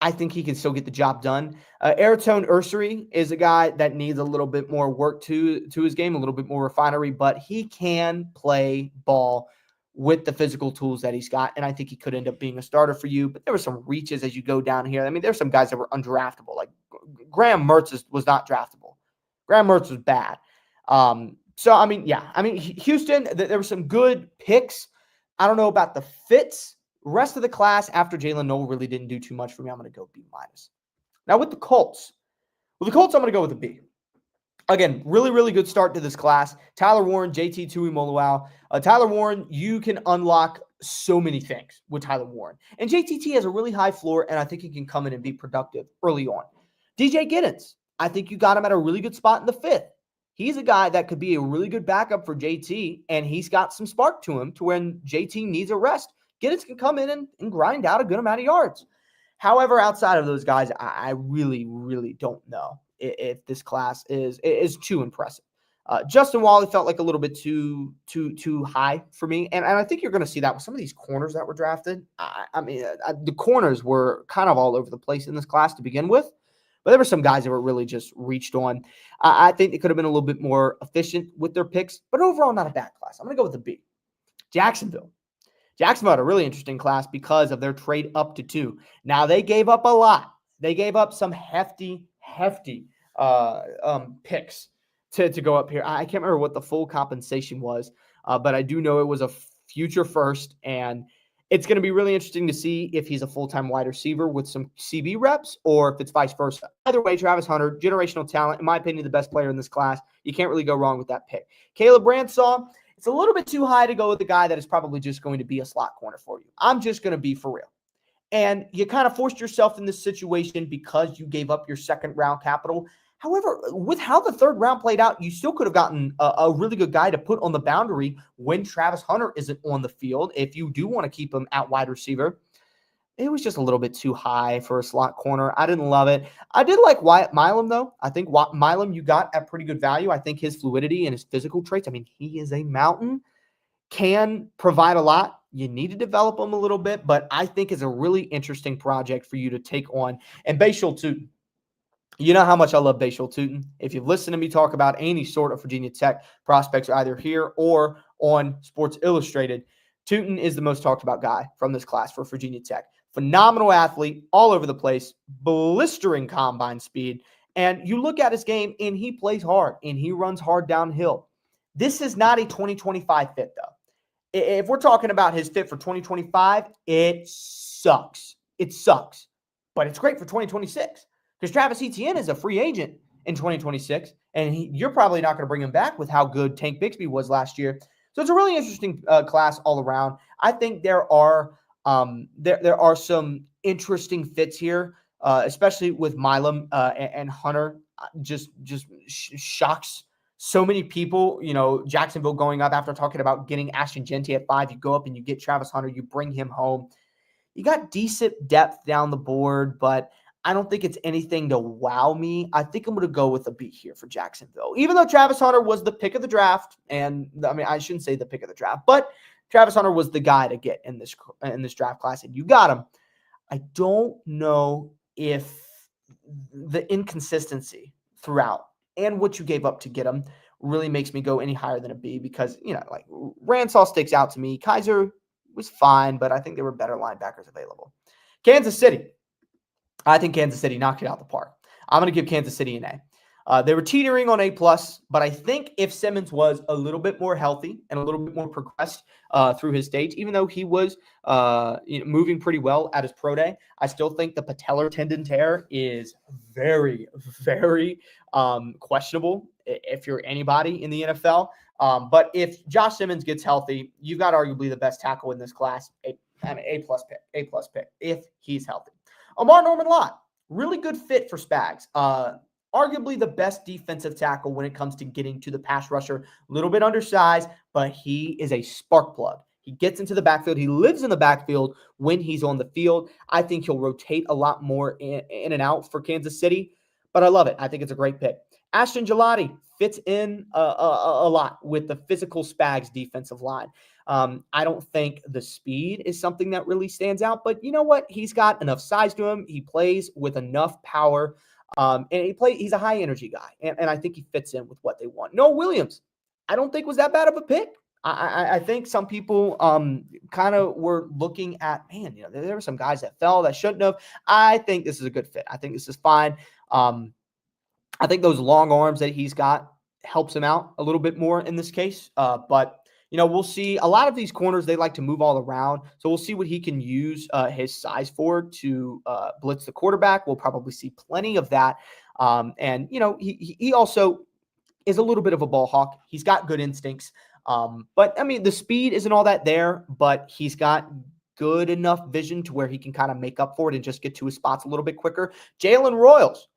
I think he can still get the job done. Airtone Ursary is a guy that needs a little bit more work to his game, a little bit more refinery, but he can play ball with the physical tools that he's got. And I think he could end up being a starter for you. But there were some reaches as you go down here. I mean, there's some guys that were undraftable. Like Graham Mertz was not draftable. Graham Mertz was bad. So, I mean, yeah. I mean, Houston, there were some good picks. I don't know about the fits. Rest of the class after Jalen Noel really didn't do too much for me. I'm going to go B-. Now with the Colts. I'm going to go with a B. Again, really, really good start to this class. Tyler Warren, JT Tuimoloau. Tyler Warren, you can unlock so many things with Tyler Warren. And JTT has a really high floor, and I think he can come in and be productive early on. DJ Giddens, I think you got him at a really good spot in the fifth. He's a guy that could be a really good backup for JT, and he's got some spark to him to when JT needs a rest. Giddens can come in and grind out a good amount of yards. However, outside of those guys, I really, really don't know if this class is too impressive. Justin Wally felt like a little bit too high for me, and I think you're going to see that with some of these corners that were drafted. I mean, the corners were kind of all over the place in this class to begin with, but there were some guys that were really just reached on. I think they could have been a little bit more efficient with their picks, but overall, not a bad class. I'm going to go with a B. Jacksonville had a really interesting class because of their trade up to 2. Now, they gave up a lot. They gave up some hefty picks to go up here. I can't remember what the full compensation was, but I do know it was a future first, and it's going to be really interesting to see if he's a full-time wide receiver with some CB reps or if it's vice versa. Either way, Travis Hunter, generational talent, in my opinion, the best player in this class. You can't really go wrong with that pick. Caleb Bransaw, it's a little bit too high to go with the guy that is probably just going to be a slot corner for you. I'm just going to be for real. And you kind of forced yourself in this situation because you gave up your second round capital. However, with how the third round played out, you still could have gotten a really good guy to put on the boundary when Travis Hunter isn't on the field. If you do want to keep him at wide receiver, it was just a little bit too high for a slot corner. I didn't love it. I did like Wyatt Milam, though. I think Milam you got at pretty good value. I think his fluidity and his physical traits, I mean, he is a mountain, can provide a lot. You need to develop him a little bit, but I think is a really interesting project for you to take on. And Bashal Tootin, you know how much I love Bashal Tootin. If you've listened to me talk about any sort of Virginia Tech prospects, either here or on Sports Illustrated, Tootin is the most talked about guy from this class for Virginia Tech. Phenomenal athlete, all over the place, blistering combine speed. And you look at his game, and he plays hard, and he runs hard downhill. This is not a 2025 fit, though. If we're talking about his fit for 2025, it sucks. It sucks. But it's great for 2026 because Travis Etienne is a free agent in 2026, and you're probably not going to bring him back with how good Tank Bixby was last year. So it's a really interesting class all around. I think there are some interesting fits here, especially with Milam and Hunter. Just shocks so many people, Jacksonville going up after talking about getting Ashton Genty at 5, you go up and you get Travis Hunter, you bring him home. You got decent depth down the board, but I don't think it's anything to wow me. I think I'm going to go with a B here for Jacksonville. Even though Travis Hunter was the pick of the draft, and I mean, I shouldn't say the pick of the draft, but Travis Hunter was the guy to get in this draft class, and you got him. I don't know if the inconsistency throughout and what you gave up to get him really makes me go any higher than a B because, like Ransall sticks out to me. Kaiser was fine, but I think there were better linebackers available. Kansas City. I think Kansas City knocked it out the park. I'm going to give Kansas City an A. They were teetering on A+, but I think if Simmons was a little bit more healthy and a little bit more progressed through his stage, even though he was moving pretty well at his pro day, I still think the patellar tendon tear is very, very questionable if you're anybody in the NFL. But if Josh Simmons gets healthy, you've got arguably the best tackle in this class, A+ pick, if he's healthy. Amar Norman-Lott, really good fit for Spags. Arguably the best defensive tackle when it comes to getting to the pass rusher. A little bit undersized, but he is a spark plug. He gets into the backfield. He lives in the backfield when he's on the field. I think he'll rotate a lot more in and out for Kansas City, but I love it. I think it's a great pick. Ashton Gelati fits in a lot with the physical Spags defensive line. I don't think the speed is something that really stands out, but you know what? He's got enough size to him. He plays with enough power. And he's a high energy guy. And I think he fits in with what they want. Noah Williams, I don't think was that bad of a pick. I think some people kind of were looking at, man, there were some guys that fell that shouldn't have. I think this is a good fit. I think this is fine. I think those long arms that he's got helps him out a little bit more in this case. But we'll see. A lot of these corners, they like to move all around. So we'll see what he can use his size for to blitz the quarterback. We'll probably see plenty of that. And he also is a little bit of a ball hawk. He's got good instincts. But, I mean, the speed isn't all that there, but he's got good enough vision to where he can kind of make up for it and just get to his spots a little bit quicker. Jalen Royals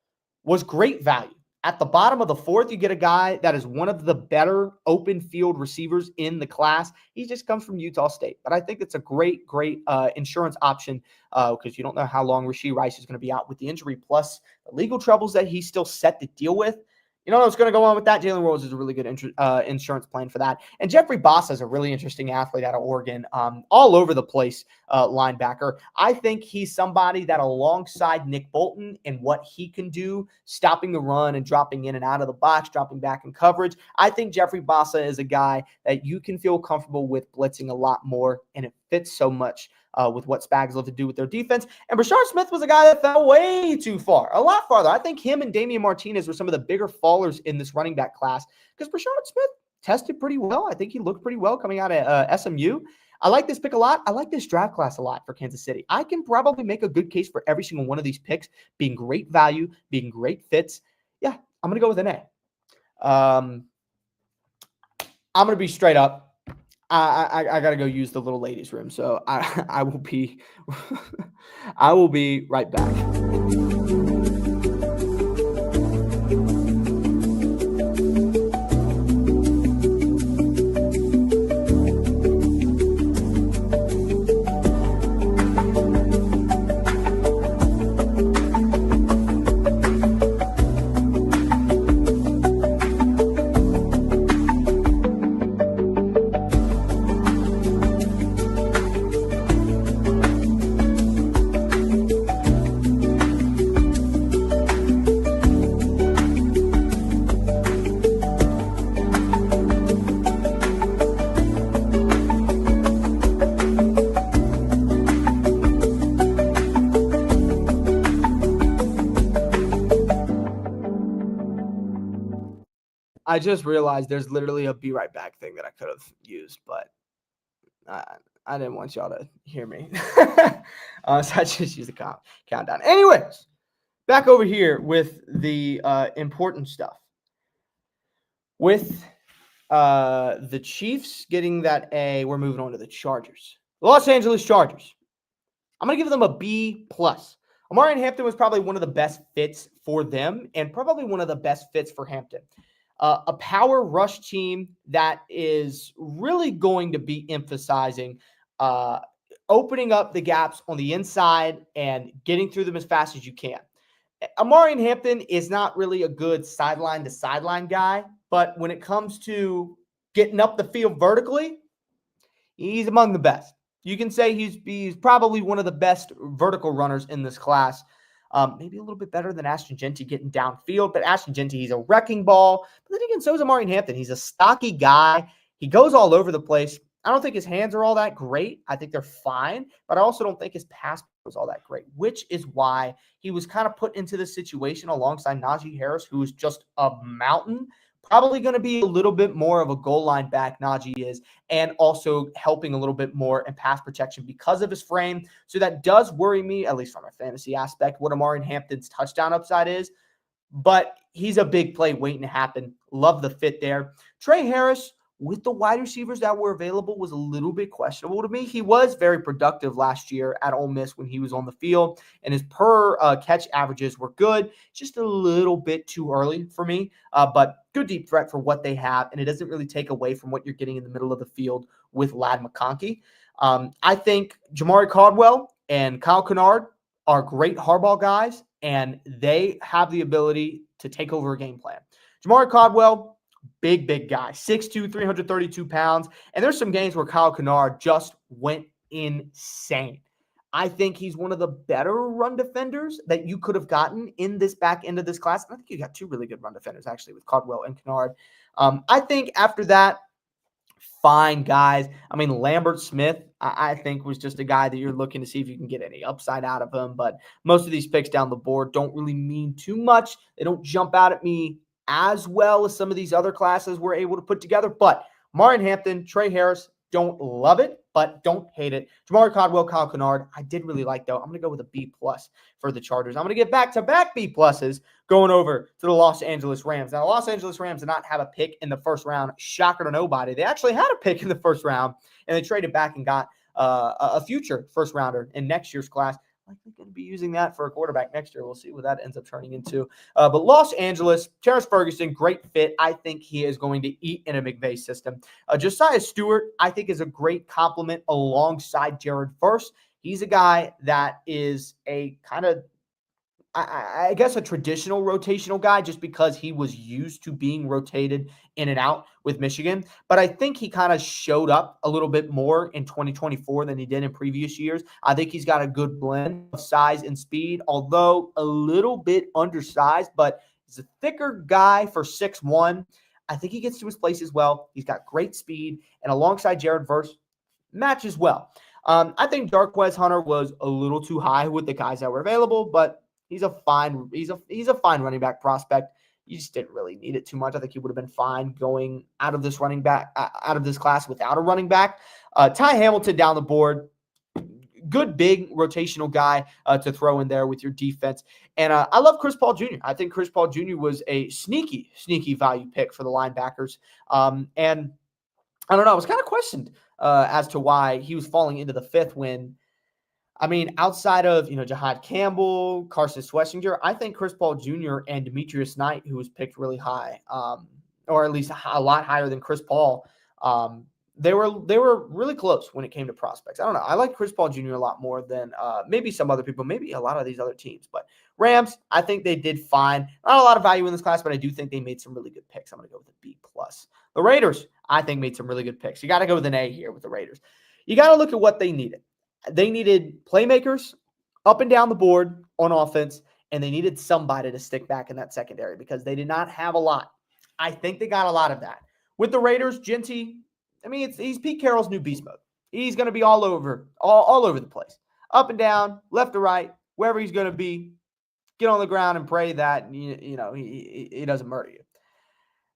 was great value. At the bottom of the fourth, you get a guy that is one of the better open field receivers in the class. He just comes from Utah State. But I think it's a great insurance option because you don't know how long Rashee Rice is going to be out with the injury, plus the legal troubles that he's still set to deal with. You know what's going to go on with that? Jalen Rose is a really good insurance plan for that. And Jeffrey Bossa is a really interesting athlete out of Oregon, all over the place linebacker. I think he's somebody that alongside Nick Bolton and what he can do, stopping the run and dropping in and out of the box, dropping back in coverage, I think Jeffrey Bossa is a guy that you can feel comfortable with blitzing a lot more, and it fits so much with what Spags love to do with their defense. And Brashard Smith was a guy that fell way too far, a lot farther. I think him and Damian Martinez were some of the bigger fallers in this running back class because Brashard Smith tested pretty well. I think he looked pretty well coming out of SMU. I like this pick a lot. I like this draft class a lot for Kansas City. I can probably make a good case for every single one of these picks being great value, being great fits. Yeah, I'm going to go with an A. I'm going to be straight up. I gotta go use the little ladies' room, so I will be I will be right back. I just realized there's literally a be right back thing that I could have used, but I didn't want y'all to hear me. So I just used the countdown. Anyways, back over here with the important stuff. With the Chiefs getting that A, we're moving on to the Chargers. The Los Angeles Chargers. I'm going to give them a B+. Omarion Hampton was probably one of the best fits for them and probably one of the best fits for Hampton. a power rush team that is really going to be emphasizing uh, opening up the gaps on the inside and getting through them as fast as you can. Amari Hampton is not really a good sideline to sideline guy, but when it comes to getting up the field vertically, he's among the best. You can say he's probably one of the best vertical runners in this class. Maybe a little bit better than Ashton Genty getting downfield, but Ashton Genty, he's a wrecking ball. But then again, so is Amari Hampton. He's a stocky guy. He goes all over the place. I don't think his hands are all that great. I think they're fine, but I also don't think his pass was all that great, which is why he was kind of put into this situation alongside Najee Harris, who is just a mountain. Probably going to be a little bit more of a goal line back, Najee is, and also helping a little bit more in pass protection because of his frame. So that does worry me, at least from a fantasy aspect, what Amari Hampton's touchdown upside is. But he's a big play waiting to happen. Love the fit there. Trey Harris, with the wide receivers that were available, was a little bit questionable to me. He was very productive last year at Ole Miss when he was on the field, and his per catch averages were good. Just a little bit too early for me, but good deep threat for what they have, and it doesn't really take away from what you're getting in the middle of the field with Ladd McConkey. I think Jamari Caldwell and Kyle Kennard are great hardball guys, and they have the ability to take over a game plan. Jamari Caldwell, big guy, 6'2", 332 pounds. And there's some games where Kyle Kennard just went insane. I think he's one of the better run defenders that you could have gotten in this back end of this class. And I think you got two really good run defenders, actually, with Caldwell and Kennard. I think after that, fine guys. I mean, Lambert Smith, I think, was just a guy that you're looking to see if you can get any upside out of him. But most of these picks down the board don't really mean too much. They don't jump out at me as well as some of these other classes we're able to put together. But Amari Hampton, Trey Harris, don't love it, but don't hate it. Jamari Caldwell, Kyle Kennard, I did really like, though. I'm going to go with a B+ for the Chargers. I'm going to get back-to-back B+ going over to the Los Angeles Rams. Now, the Los Angeles Rams did not have a pick in the first round. Shocker to nobody. They actually had a pick in the first round, and they traded back and got a future first-rounder in next year's class. Likely going to be using that for a quarterback next year. We'll see what that ends up turning into. But Los Angeles, Terrence Ferguson, great fit. I think he is going to eat in a McVay system. Josiah Stewart, I think, is a great complement alongside Jared Verse. He's a guy that is a kind of, I guess, a traditional rotational guy just because he was used to being rotated in and out with Michigan. But I think he kind of showed up a little bit more in 2024 than he did in previous years. I think he's got a good blend of size and speed, although a little bit undersized, but he's a thicker guy for 6'1". I think he gets to his place as well. He's got great speed, and alongside Jared Verse, matches well. I think Darqueze Hunter was a little too high with the guys that were available, but he's a fine running back prospect. You just didn't really need it too much. I think he would have been fine going out of this out of this class without a running back. Ty Hamilton down the board, good big rotational guy to throw in there with your defense. And I love Chris Paul Jr. I think Chris Paul Jr. was a sneaky value pick for the linebackers. And I don't know, I was kind of questioned as to why he was falling into the fifth when, I mean, outside of, Jahad Campbell, Carson Schlesinger, I think Chris Paul Jr. and Demetrius Knight, who was picked really high, or at least a lot higher than Chris Paul, they were really close when it came to prospects. I don't know. I like Chris Paul Jr. a lot more than maybe some other people, maybe a lot of these other teams. But Rams, I think they did fine. Not a lot of value in this class, but I do think they made some really good picks. I'm going to go with a B+. The Raiders, I think, made some really good picks. You got to go with an A here with the Raiders. You got to look at what they needed. They needed playmakers up and down the board on offense, and they needed somebody to stick back in that secondary because they did not have a lot. I think they got a lot of that. With the Raiders, Genty, I mean, he's Pete Carroll's new beast mode. He's going to be all over the place. Up and down, left to right, wherever he's going to be, get on the ground and pray that, he doesn't murder you.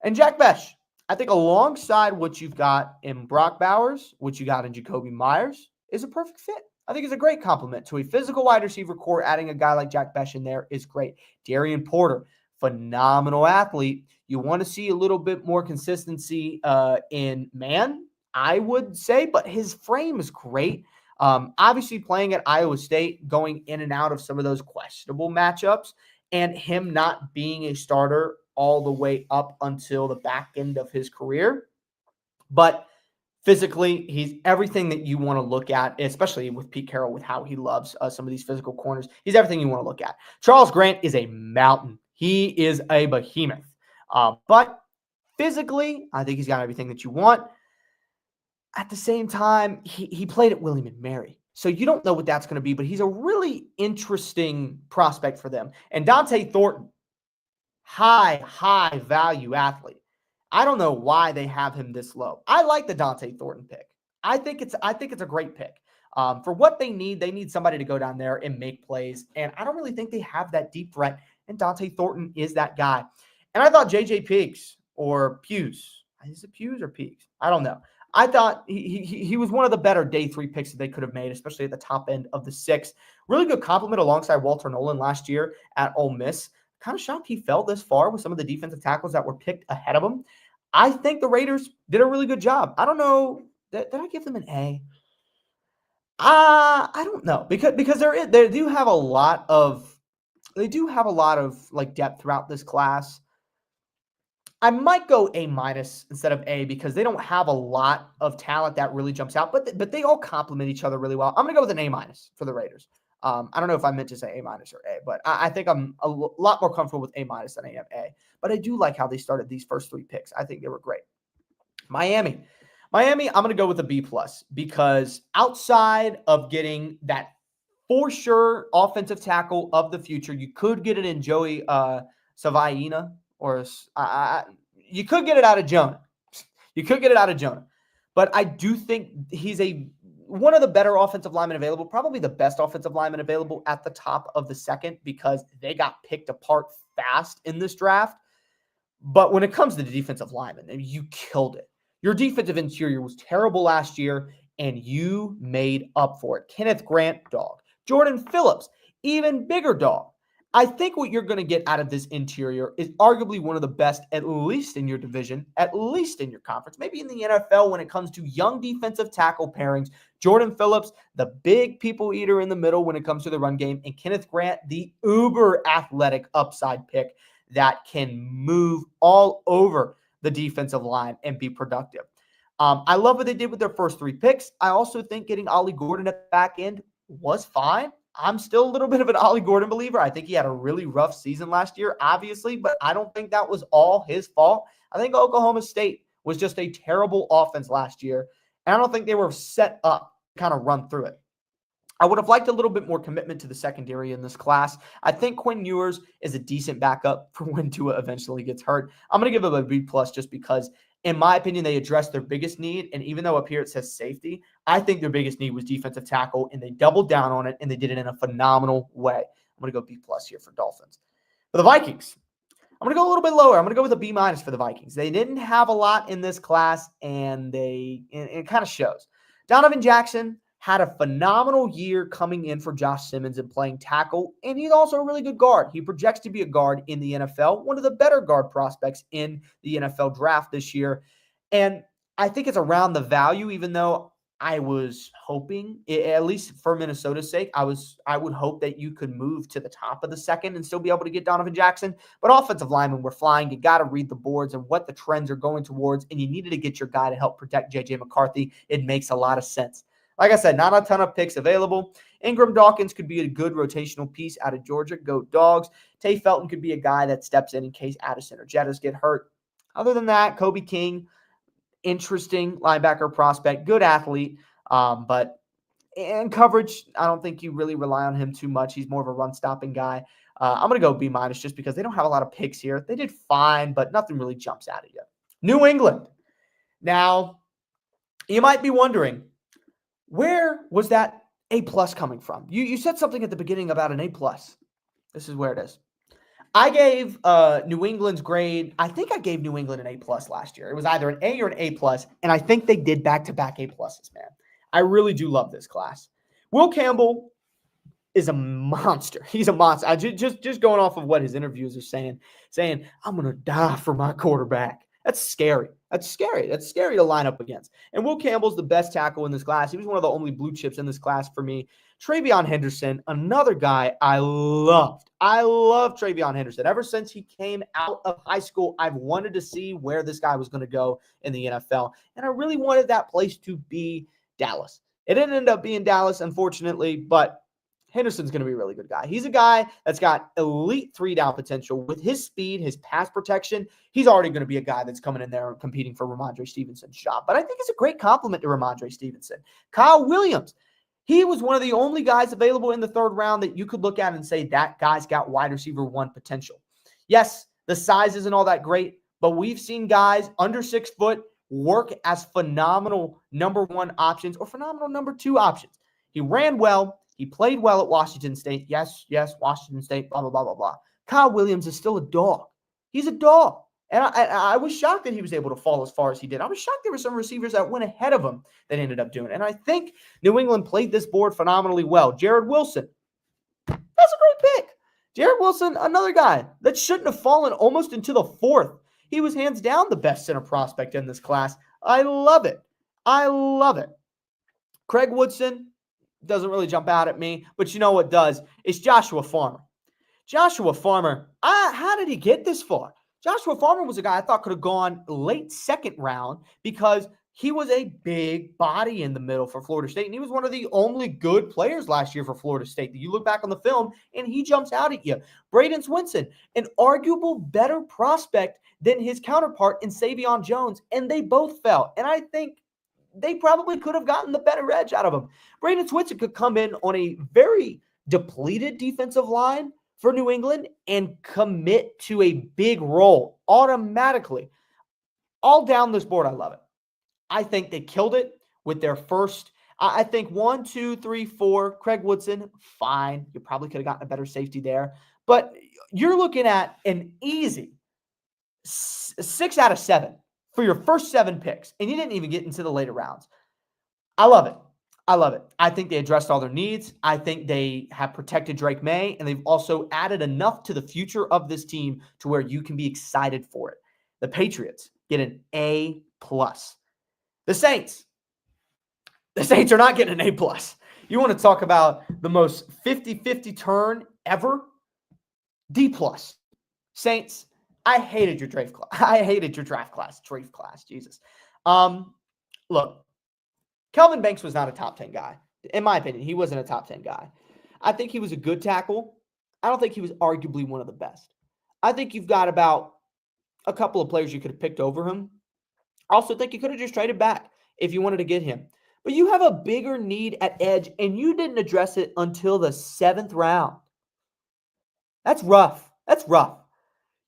And Jack Besh, I think alongside what you've got in Brock Bowers, what you got in Jacoby Myers, is a perfect fit. I think it's a great compliment to a physical wide receiver core. Adding a guy like Jack Besh in there is great. Darian Porter, phenomenal athlete. You want to see a little bit more consistency in man, I would say, but his frame is great. Obviously playing at Iowa State, going in and out of some of those questionable matchups, and him not being a starter all the way up until the back end of his career. But physically, he's everything that you want to look at, especially with Pete Carroll, with how he loves some of these physical corners. He's everything you want to look at. Charles Grant is a mountain. He is a behemoth. But physically, I think he's got everything that you want. At the same time, he played at William & Mary. So you don't know what that's going to be, but he's a really interesting prospect for them. And Dante Thornton, high value athlete. I don't know why they have him this low. I like the Dante Thornton pick. I think it's a great pick. For what they need somebody to go down there and make plays. And I don't really think they have that deep threat. And Dante Thornton is that guy. And I thought JJ Pews or Pews. Is it Pews or Peaks? I don't know. I thought he was one of the better day 3 picks that they could have made, especially at the top end of the 6. Really good compliment alongside Walter Nolan last year at Ole Miss. Kind of shocked he fell this far with some of the defensive tackles that were picked ahead of him. I think the Raiders did a really good job. I don't know. Did I give them an A? I don't know because they do have a lot of like depth throughout this class. I might go A- instead of A because they don't have a lot of talent that really jumps out, but they all complement each other really well. I'm going to go with an A- for the Raiders. I don't know if I meant to say A- or A, but I think I'm a lot more comfortable with A- than I am A. But I do like how they started these first 3 picks. I think they were great. Miami, I'm going to go with a B+ because outside of getting that for sure offensive tackle of the future, you could get it in Joey Savaina. Or you could get it out of Jonah. You could get it out of Jonah. But I do think he's one of the better offensive linemen available, probably the best offensive lineman available at the top of the second because they got picked apart fast in this draft. But when it comes to the defensive lineman, you killed it. Your defensive interior was terrible last year, and you made up for it. Kenneth Grant, dog. Jordan Phillips, even bigger dog. I think what you're going to get out of this interior is arguably one of the best, at least in your division, at least in your conference, maybe in the NFL when it comes to young defensive tackle pairings. Jordan Phillips, the big people eater in the middle when it comes to the run game, and Kenneth Grant, the uber athletic upside pick that can move all over the defensive line and be productive. I love what they did with their first 3 picks. I also think getting Ollie Gordon at the back end was fine. I'm still a little bit of an Ollie Gordon believer. I think he had a really rough season last year, obviously, but I don't think that was all his fault. I think Oklahoma State was just a terrible offense last year, and I don't think they were set up to kind of run through it. I would have liked a little bit more commitment to the secondary in this class. I think Quinn Ewers is a decent backup for when Tua eventually gets hurt. I'm going to give him a B+ just because, in my opinion, they addressed their biggest need. And even though up here it says safety, I think their biggest need was defensive tackle, and they doubled down on it, and they did it in a phenomenal way. I'm going to go B+ here for Dolphins. For the Vikings, I'm going to go a little bit lower. I'm going to go with a B- for the Vikings. They didn't have a lot in this class, and it kind of shows. Donovan Jackson had a phenomenal year coming in for Josh Simmons and playing tackle, and he's also a really good guard. He projects to be a guard in the NFL, one of the better guard prospects in the NFL draft this year. And I think it's around the value, even though I was hoping, at least for Minnesota's sake, I would hope that you could move to the top of the second and still be able to get Donovan Jackson. But offensive linemen were flying. You got to read the boards and what the trends are going towards, and you needed to get your guy to help protect J.J. McCarthy. It makes a lot of sense. Like I said, not a ton of picks available. Ingram Dawkins could be a good rotational piece out of Georgia. Go Dogs. Tay Felton could be a guy that steps in case Addison or Jettas get hurt. Other than that, Kobe King, interesting linebacker prospect, good athlete, but in coverage, I don't think you really rely on him too much. He's more of a run-stopping guy. I'm going to go B- just because they don't have a lot of picks here. They did fine, but nothing really jumps out at you. New England. Now, you might be wondering, where was that A+ coming from? You said something at the beginning about an A+. This is where it is. I gave New England's grade. I think I gave New England an A+ last year. It was either an A or an A+, and I think they did back-to-back A+, man. I really do love this class. Will Campbell is a monster. He's a monster. Just going off of what his interviews are saying, I'm going to die for my quarterback. That's scary. That's scary. That's scary to line up against. And Will Campbell's the best tackle in this class. He was one of the only blue chips in this class for me. Travion Henderson, another guy I loved. I love Travion Henderson. Ever since he came out of high school, I've wanted to see where this guy was going to go in the NFL. And I really wanted that place to be Dallas. It didn't end up being Dallas, unfortunately, but Henderson's going to be a really good guy. He's a guy that's got elite 3-down potential. With his speed, his pass protection, he's already going to be a guy that's coming in there and competing for Ramondre Stevenson's job. But I think it's a great compliment to Ramondre Stevenson. Kyle Williams, he was one of the only guys available in the 3rd round that you could look at and say that guy's got wide receiver 1 potential. Yes, the size isn't all that great, but we've seen guys under 6 foot work as phenomenal number 1 options or phenomenal number 2 options. He ran well. He played well at Washington State. Yes, Washington State, blah, blah, blah, blah, blah. Kyle Williams is still a dog. He's a dog. And I was shocked that he was able to fall as far as he did. I was shocked there were some receivers that went ahead of him that ended up doing it. And I think New England played this board phenomenally well. Jared Wilson, that's a great pick. Jared Wilson, another guy that shouldn't have fallen almost into the 4th. He was hands down the best center prospect in this class. I love it. I love it. Craig Woodson doesn't really jump out at me, but you know what does? It's Joshua Farmer. Joshua Farmer, how did he get this far? Joshua Farmer was a guy I thought could have gone late 2nd round because he was a big body in the middle for Florida State, and he was one of the only good players last year for Florida State. You look back on the film, and he jumps out at you. Braden Swinson, an arguable better prospect than his counterpart in Savion Jones, and they both fell. And I think they probably could have gotten the better edge out of him. Braden Swinson could come in on a very depleted defensive line for New England and commit to a big role automatically. All down this board, I love it. I think they killed it with their first, I think 1, 2, 3, 4. Craig Woodson, fine. You probably could have gotten a better safety there. But you're looking at an easy 6 out of 7 for your first 7 picks, and you didn't even get into the later rounds. I love it. I love it. I think they addressed all their needs. I think they have protected Drake May, and they've also added enough to the future of this team to where you can be excited for it. The Patriots get an A+. The Saints are not getting an A+. You want to talk about the most 50-50 turn ever? D+. Saints, I hated your draft class. Jesus. Look, Kelvin Banks was not a top 10 guy. In my opinion, he wasn't a top 10 guy. I think he was a good tackle. I don't think he was arguably one of the best. I think you've got about a couple of players you could have picked over him. I also think you could have just traded back if you wanted to get him. But you have a bigger need at edge, and you didn't address it until the 7th round. That's rough.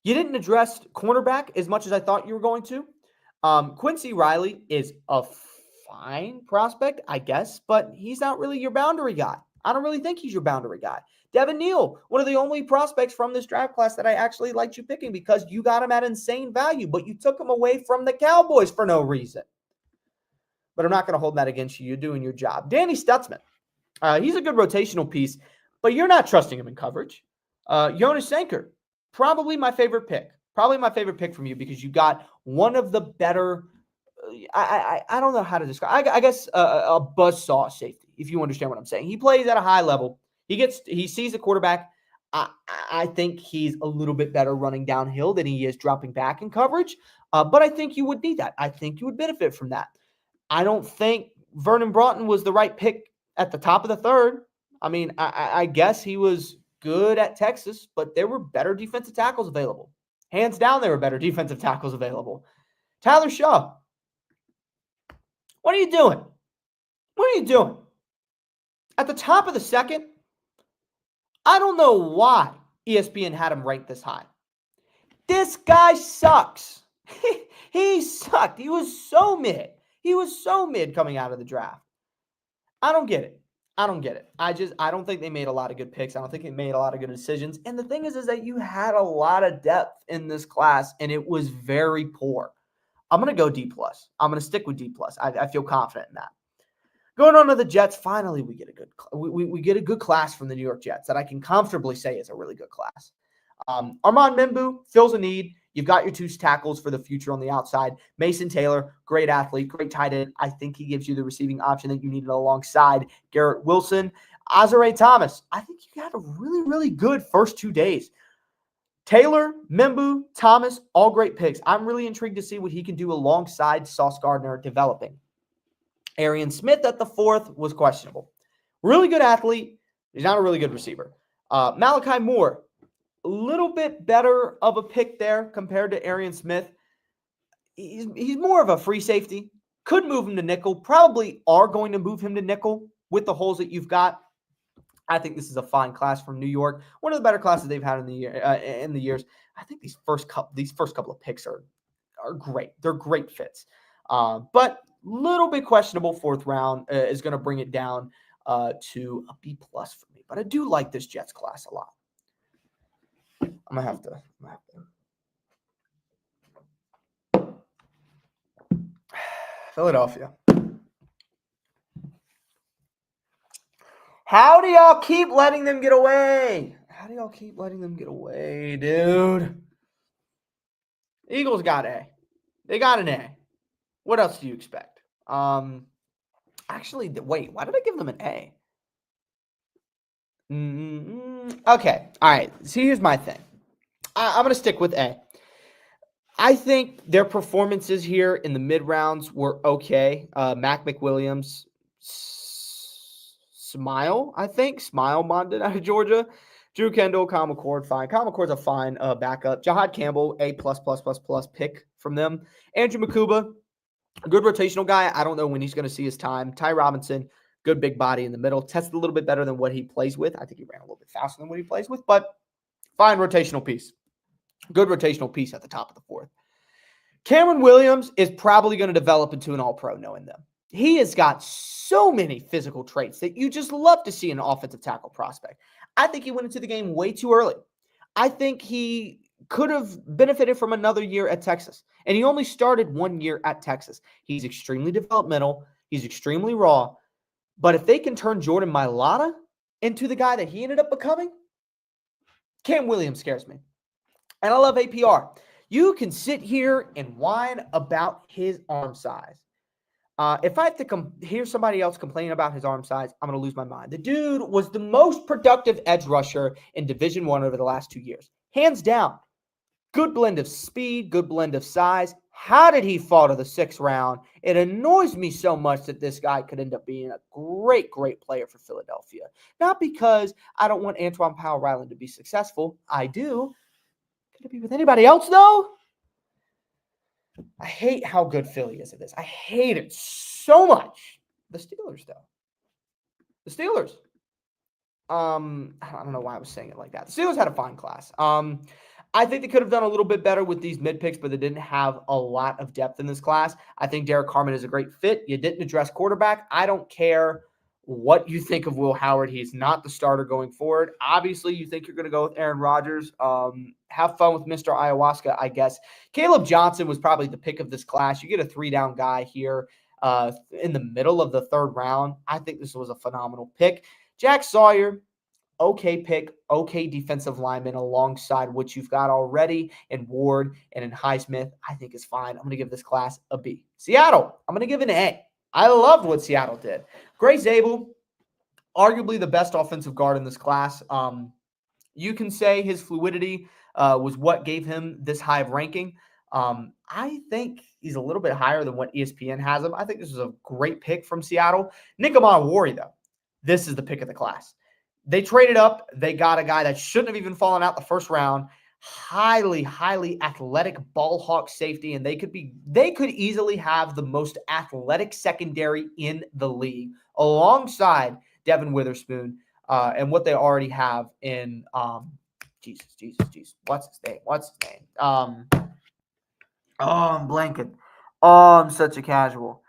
You didn't address cornerback as much as I thought you were going to. Quincy Riley is a fine prospect, I guess, but he's not really your boundary guy. I don't really think he's your boundary guy. Devin Neal, one of the only prospects from this draft class that I actually liked you picking because you got him at insane value, but you took him away from the Cowboys for no reason. But I'm not going to hold that against you. You're doing your job. Danny Stutzman, he's a good rotational piece, but you're not trusting him in coverage. Jonas Sanker, probably my favorite pick. Probably my favorite pick from you because you got one of the better, I don't know how to describe, I guess a buzzsaw safety, if you understand what I'm saying. He plays at a high level. He sees the quarterback. I think he's a little bit better running downhill than he is dropping back in coverage. But I think you would need that. I think you would benefit from that. I don't think Vernon Broughton was the right pick at the top of the 3rd. I mean, I guess he was good at Texas, but there were better defensive tackles available. Hands down, there were better defensive tackles available. Tyler Shaw, what are you doing? What are you doing? At the top of the 2nd, I don't know why ESPN had him ranked this high. This guy sucks. He sucked. He was so mid. He was so mid coming out of the draft. I don't get it. I don't think they made a lot of good picks. I don't think they made a lot of good decisions. And the thing is that you had a lot of depth in this class, and it was very poor. I'm going to go D+. I'm going to stick with D+. I feel confident in that. Going on to the Jets, finally we get a good class from the New York Jets that I can comfortably say is a really good class. Armand Membu fills a need. You've got your two tackles for the future on the outside. Mason Taylor, great athlete, great tight end. I think he gives you the receiving option that you needed alongside Garrett Wilson. Azare Thomas, I think you got a really, really good first 2 days. Taylor, Membu, Thomas, all great picks. I'm really intrigued to see what he can do alongside Sauce Gardner developing. Arian Smith at the 4th was questionable. Really good athlete. He's not a really good receiver. Malachi Moore, a little bit better of a pick there compared to Arian Smith. He's more of a free safety. Could move him to nickel. Probably are going to move him to nickel with the holes that you've got. I think this is a fine class from New York. One of the better classes they've had in the years. I think these first couple of picks are great. They're great fits. But little bit questionable 4th round is going to bring it down to a B+ for me. But I do like this Jets class a lot. I'm gonna have to. Philadelphia. How do y'all keep letting them get away? How do y'all keep letting them get away, dude? Eagles got A. They got an A. What else do you expect? Actually, wait. Why did I give them an A? Okay. All right. See, here's my thing. I'm gonna stick with A. I think their performances here in the mid rounds were okay. Mac McWilliams, Smile bonded out of Georgia. Drew Kendall, Kyle McCord, fine. Kyle McCord's a fine backup. Jahad Campbell, A+++ pick from them. Andrew Makuba, a good rotational guy. I don't know when he's going to see his time. Ty Robinson, good big body in the middle. Tested a little bit better than what he plays with. I think he ran a little bit faster than what he plays with, but fine rotational piece. Good rotational piece at the top of the 4th. Cameron Williams is probably going to develop into an all-pro knowing them. He has got so many physical traits that you just love to see in an offensive tackle prospect. I think he went into the game way too early. I think he could have benefited from another year at Texas. And he only started 1 year at Texas. He's extremely developmental. He's extremely raw. But if they can turn Jordan Mailata into the guy that he ended up becoming, Cam Williams scares me. And I love APR. You can sit here and whine about his arm size. If I have to hear somebody else complain about his arm size, I'm going to lose my mind. The dude was the most productive edge rusher in Division I over the last 2 years. Hands down. Good blend of speed, good blend of size. How did he fall to the 6th round? It annoys me so much that this guy could end up being a great, great player for Philadelphia. Not because I don't want Antoine Powell-Ryland to be successful. I do. Could it be with anybody else, though? I hate how good Philly is at this. I hate it so much. The Steelers, though. The Steelers. I don't know why I was saying it like that. The Steelers had a fine class. I think they could have done a little bit better with these mid picks, but they didn't have a lot of depth in this class. I think Derek Carman is a great fit. You didn't address quarterback. I don't care what you think of Will Howard. He's not the starter going forward. Obviously, you think you're going to go with Aaron Rodgers. Have fun with Mr. Ayahuasca, I guess. Caleb Johnson was probably the pick of this class. You get a 3-down guy here in the middle of the 3rd round. I think this was a phenomenal pick. Jack Sawyer, okay pick, okay defensive lineman alongside what you've got already in Ward and in Highsmith. I think is fine. I'm going to give this class a B. Seattle, I'm going to give an A. I loved what Seattle did. Gray Zabel, arguably the best offensive guard in this class. You can say his fluidity was what gave him this high of ranking. I think he's a little bit higher than what ESPN has him. I think this is a great pick from Seattle. Nick Amon-Wari, though, this is the pick of the class. They traded up. They got a guy that shouldn't have even fallen out the 1st round. Highly, highly athletic ball hawk safety, and they could easily have the most athletic secondary in the league alongside Devin Witherspoon and what they already have in Jesus. What's his name? I'm blanking. I'm such a casual.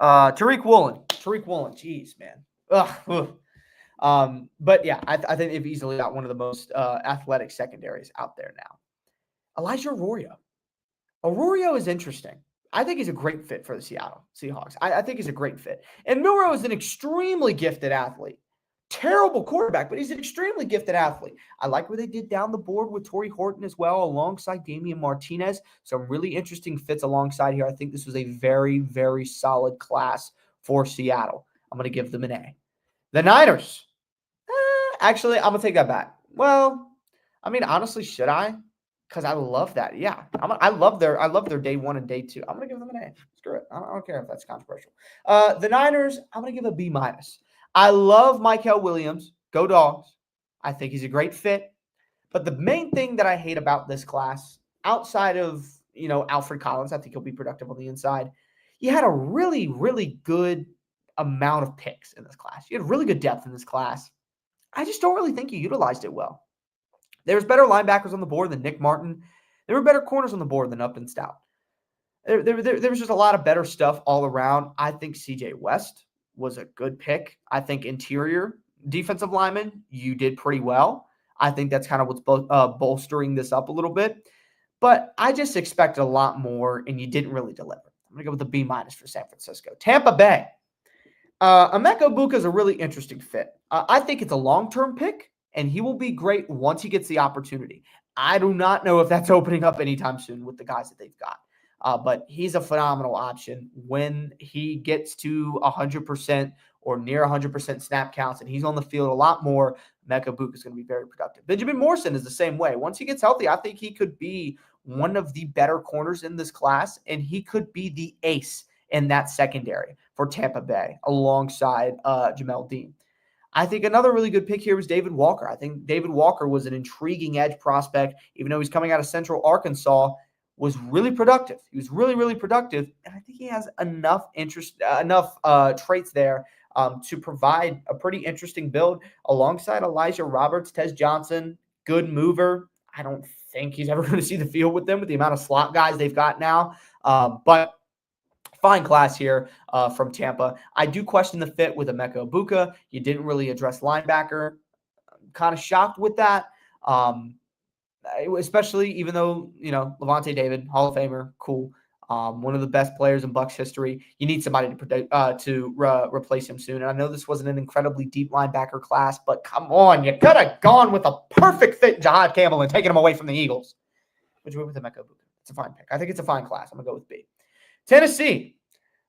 Tariq Woolen. Jeez, man. Ugh. But yeah, I think they've easily got one of the most athletic secondaries out there now. Elijah Arroyo. Arroyo is interesting. I think he's a great fit for the Seattle Seahawks. I think he's a great fit. And Milroe is an extremely gifted athlete. terrible quarterback, but he's an extremely gifted athlete. I like what they did down the board with Torrey Horton as well, alongside Damian Martinez. Some really interesting fits alongside here. I think this was a very, very solid class for Seattle. I'm going to give them an A. The Niners. Actually, I'm going to take that back. Well, I mean, honestly, should I? Because I love that. Yeah, I love their day 1 and day 2. I'm going to give them an A. Screw it. I don't care if that's controversial. The Niners, I'm going to give a B minus. I love Michael Williams. Go Dogs. I think he's a great fit. But the main thing that I hate about this class, outside of, Alfred Collins, I think he'll be productive on the inside. You had a really, really good amount of picks in this class. You had really good depth in this class. I just don't really think you utilized it well. There's better linebackers on the board than Nick Martin. There were better corners on the board than Upton Stout. There was just a lot of better stuff all around. I think CJ West was a good pick. I think interior defensive lineman, you did pretty well. I think that's kind of what's bolstering this up a little bit. But I just expected a lot more, and you didn't really deliver. I'm going to go with a B minus for San Francisco. Tampa Bay. Emeka Egbuka is a really interesting fit. I think it's a long-term pick, and he will be great once he gets the opportunity. I do not know if that's opening up anytime soon with the guys that they've got. But he's a phenomenal option when he gets to 100% or near 100% snap counts, and he's on the field a lot more. Emeka Egbuka is going to be very productive. Benjamin Morrison is the same way. Once he gets healthy, I think he could be one of the better corners in this class, and he could be the ace in that secondary for Tampa Bay alongside Jamel Dean. I think another really good pick here was David Walker. I think David Walker was an intriguing edge prospect, even though he's coming out of Central Arkansas, was really productive. He was really, really productive, and I think he has enough traits there to provide a pretty interesting build alongside Elijah Roberts, Tez Johnson, good mover. I don't think he's ever going to see the field with them with the amount of slot guys they've got now, but fine class here from Tampa. I do question the fit with Emeka Egbuka. You didn't really address linebacker. I'm kind of shocked with that. Especially even though, Levante David, Hall of Famer, cool. One of the best players in Bucs history. You need somebody to replace him soon. And I know this wasn't an incredibly deep linebacker class, but come on, you could have gone with a perfect fit Jahad Campbell and taken him away from the Eagles. But you went with Emeka Egbuka. It's a fine pick. I think it's a fine class. I'm going to go with B. Tennessee,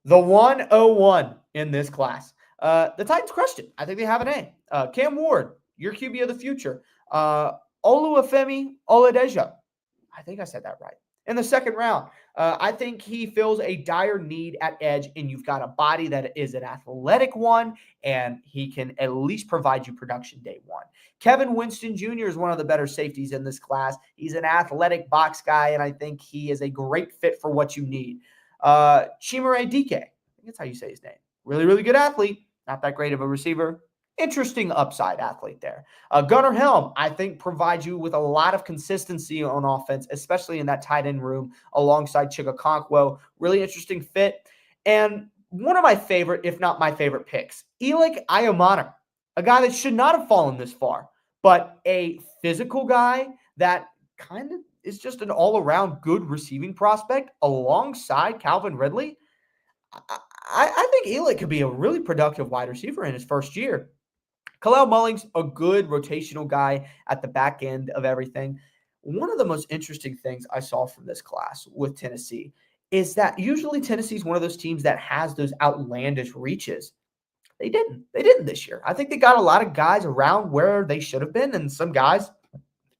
the 101 in this class. The Titans crushed it. I think they have an A. Cam Ward, your QB of the future. Oluwafemi Oladeja. I think I said that right. In the second round, I think he fills a dire need at edge, and you've got a body that is an athletic one, and he can at least provide you production day 1. Kevin Winston Jr. is one of the better safeties in this class. He's an athletic box guy, and I think he is a great fit for what you need. Chimere Dike, I think that's how you say his name. Really, really good athlete. Not that great of a receiver. Interesting upside athlete there. Gunnar Helm, I think, provides you with a lot of consistency on offense, especially in that tight end room alongside Chigakonkwo. Really interesting fit. And one of my favorite, if not my favorite picks, Elik Ayomana, a guy that should not have fallen this far, but a physical guy that kind of is just an all-around good receiving prospect alongside Calvin Ridley. I think Elik could be a really productive wide receiver in his first year. Khalil Mullings, a good rotational guy at the back end of everything. One of the most interesting things I saw from this class with Tennessee is that usually Tennessee is one of those teams that has those outlandish reaches. They didn't. They didn't this year. I think they got a lot of guys around where they should have been, and some guys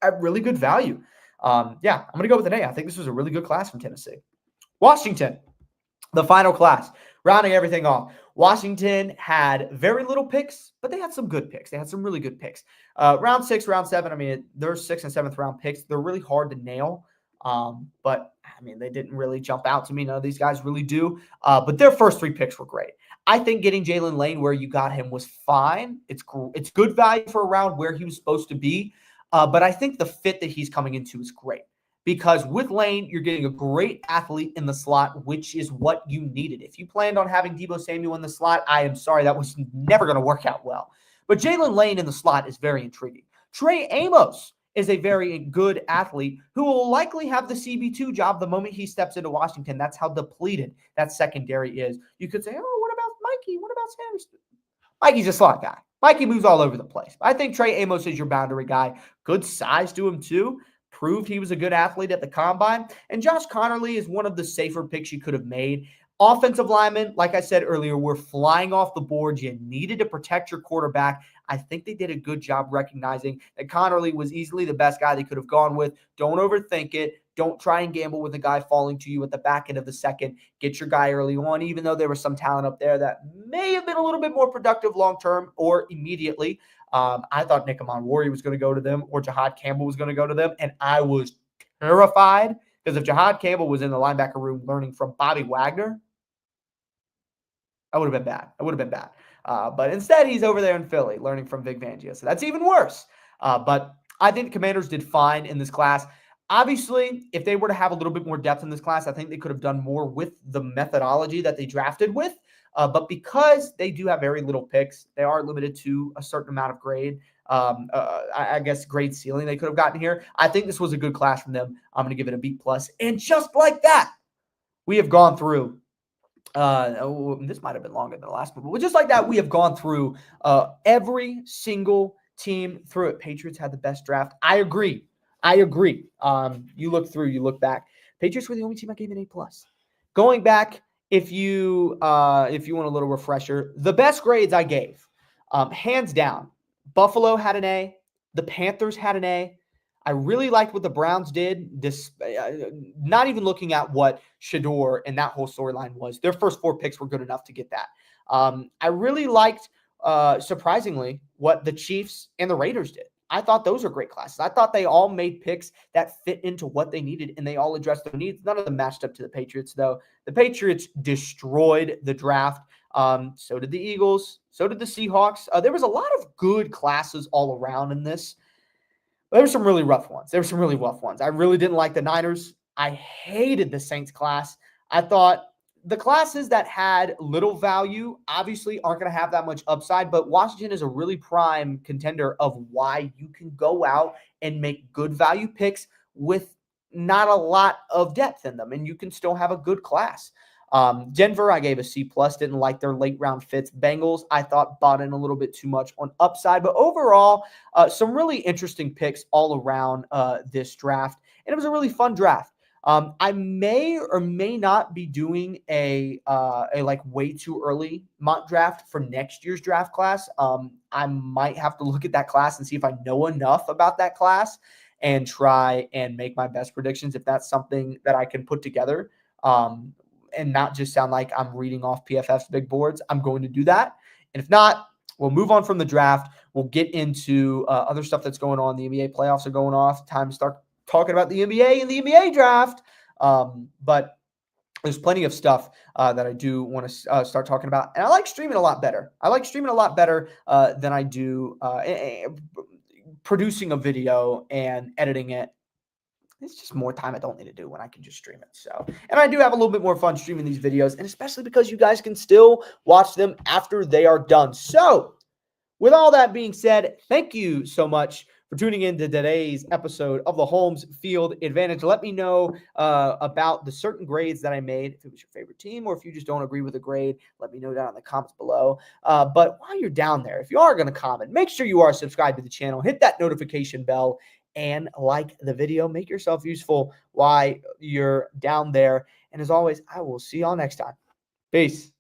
at really good value. I'm going to go with an A. I think this was a really good class from Tennessee. Washington, the final class, rounding everything off. Washington had very little picks, but they had some good picks. They had some really good picks. Round 6, round 7, their 6th and 7th round picks, they're really hard to nail. But they didn't really jump out to me. None of these guys really do. But their first 3 picks were great. I think getting Jalen Lane where you got him was fine. It's good value for a round where he was supposed to be. But I think the fit that he's coming into is great. Because with Lane, you're getting a great athlete in the slot, which is what you needed. If you planned on having Deebo Samuel in the slot, I am sorry, that was never going to work out well. But Jalen Lane in the slot is very intriguing. Trey Amos is a very good athlete who will likely have the CB2 job the moment he steps into Washington. That's how depleted that secondary is. You could say, oh, what about Mikey? What about Sanders? Mikey's a slot guy. Mikey moves all over the place. I think Trey Amos is your boundary guy. Good size to him, too. Proved he was a good athlete at the combine. And Josh Connerly is one of the safer picks you could have made. Offensive linemen, like I said earlier, were flying off the board. You needed to protect your quarterback. I think they did a good job recognizing that Connerly was easily the best guy they could have gone with. Don't overthink it. Don't try and gamble with a guy falling to you at the back end of the second. Get your guy early on, even though there was some talent up there that may have been a little bit more productive long-term or immediately. I thought Nick Amon-Warrior was going to go to them or Jahad Campbell was going to go to them, and I was terrified because if Jahad Campbell was in the linebacker room learning from Bobby Wagner, that would have been bad. It would have been bad. But instead, he's over there in Philly learning from Vic Fangio. So that's even worse. But I think the Commanders did fine in this class. Obviously, if they were to have a little bit more depth in this class, I think they could have done more with the methodology that they drafted with. But because they do have very little picks, they are limited to a certain amount of grade. I guess grade ceiling they could have gotten here. I think this was a good class from them. I'm going to give it a B+. And just like that, we have gone through this might have been longer than the last one, but just like that, we have gone through every single team through it. Patriots had the best draft. I agree. You look through, you look back. Patriots were the only team I gave an A+. Going back, if you want a little refresher, the best grades I gave, hands down, Buffalo had an A, the Panthers had an A. I really liked what the Browns did. Not even looking at what Shador and that whole storyline was. Their first 4 picks were good enough to get that. I really liked, surprisingly, what the Chiefs and the Raiders did. I thought those were great classes. I thought they all made picks that fit into what they needed, and they all addressed their needs. None of them matched up to the Patriots, though. The Patriots destroyed the draft. So did the Eagles. So did the Seahawks. There was a lot of good classes all around in this. There were some really rough ones. I really didn't like the Niners. I hated the Saints class. I thought the classes that had little value obviously aren't going to have that much upside, but Washington is a really prime contender of why you can go out and make good value picks with not a lot of depth in them, and you can still have a good class. Denver, I gave a C+. Didn't like their late round fits. Bengals, I thought bought in a little bit too much on upside, but overall, some really interesting picks all around this draft, and it was a really fun draft. I may or may not be doing a like way too early mock draft for next year's draft class. I might have to look at that class and see if I know enough about that class and try and make my best predictions if that's something that I can put together. And not just sound like I'm reading off PFF's big boards. I'm going to do that. And if not, we'll move on from the draft. We'll get into other stuff that's going on. The NBA playoffs are going off. Time to start talking about the NBA and the NBA draft. But there's plenty of stuff that I do want to start talking about. And I like streaming a lot better. Than I do producing a video and editing it. It's just more time I don't need to do when I can just stream it. So, and I do have a little bit more fun streaming these videos, and especially because you guys can still watch them after they are done. So, with all that being said, thank you so much for tuning in to today's episode of the Holmes Field Advantage. Let me know about the certain grades that I made. If it was your favorite team or if you just don't agree with a grade, let me know down in the comments below. But while you're down there, if you are going to comment, make sure you are subscribed to the channel. Hit that notification bell and like the video. Make yourself useful while you're down there. And as always, I will see y'all next time. Peace.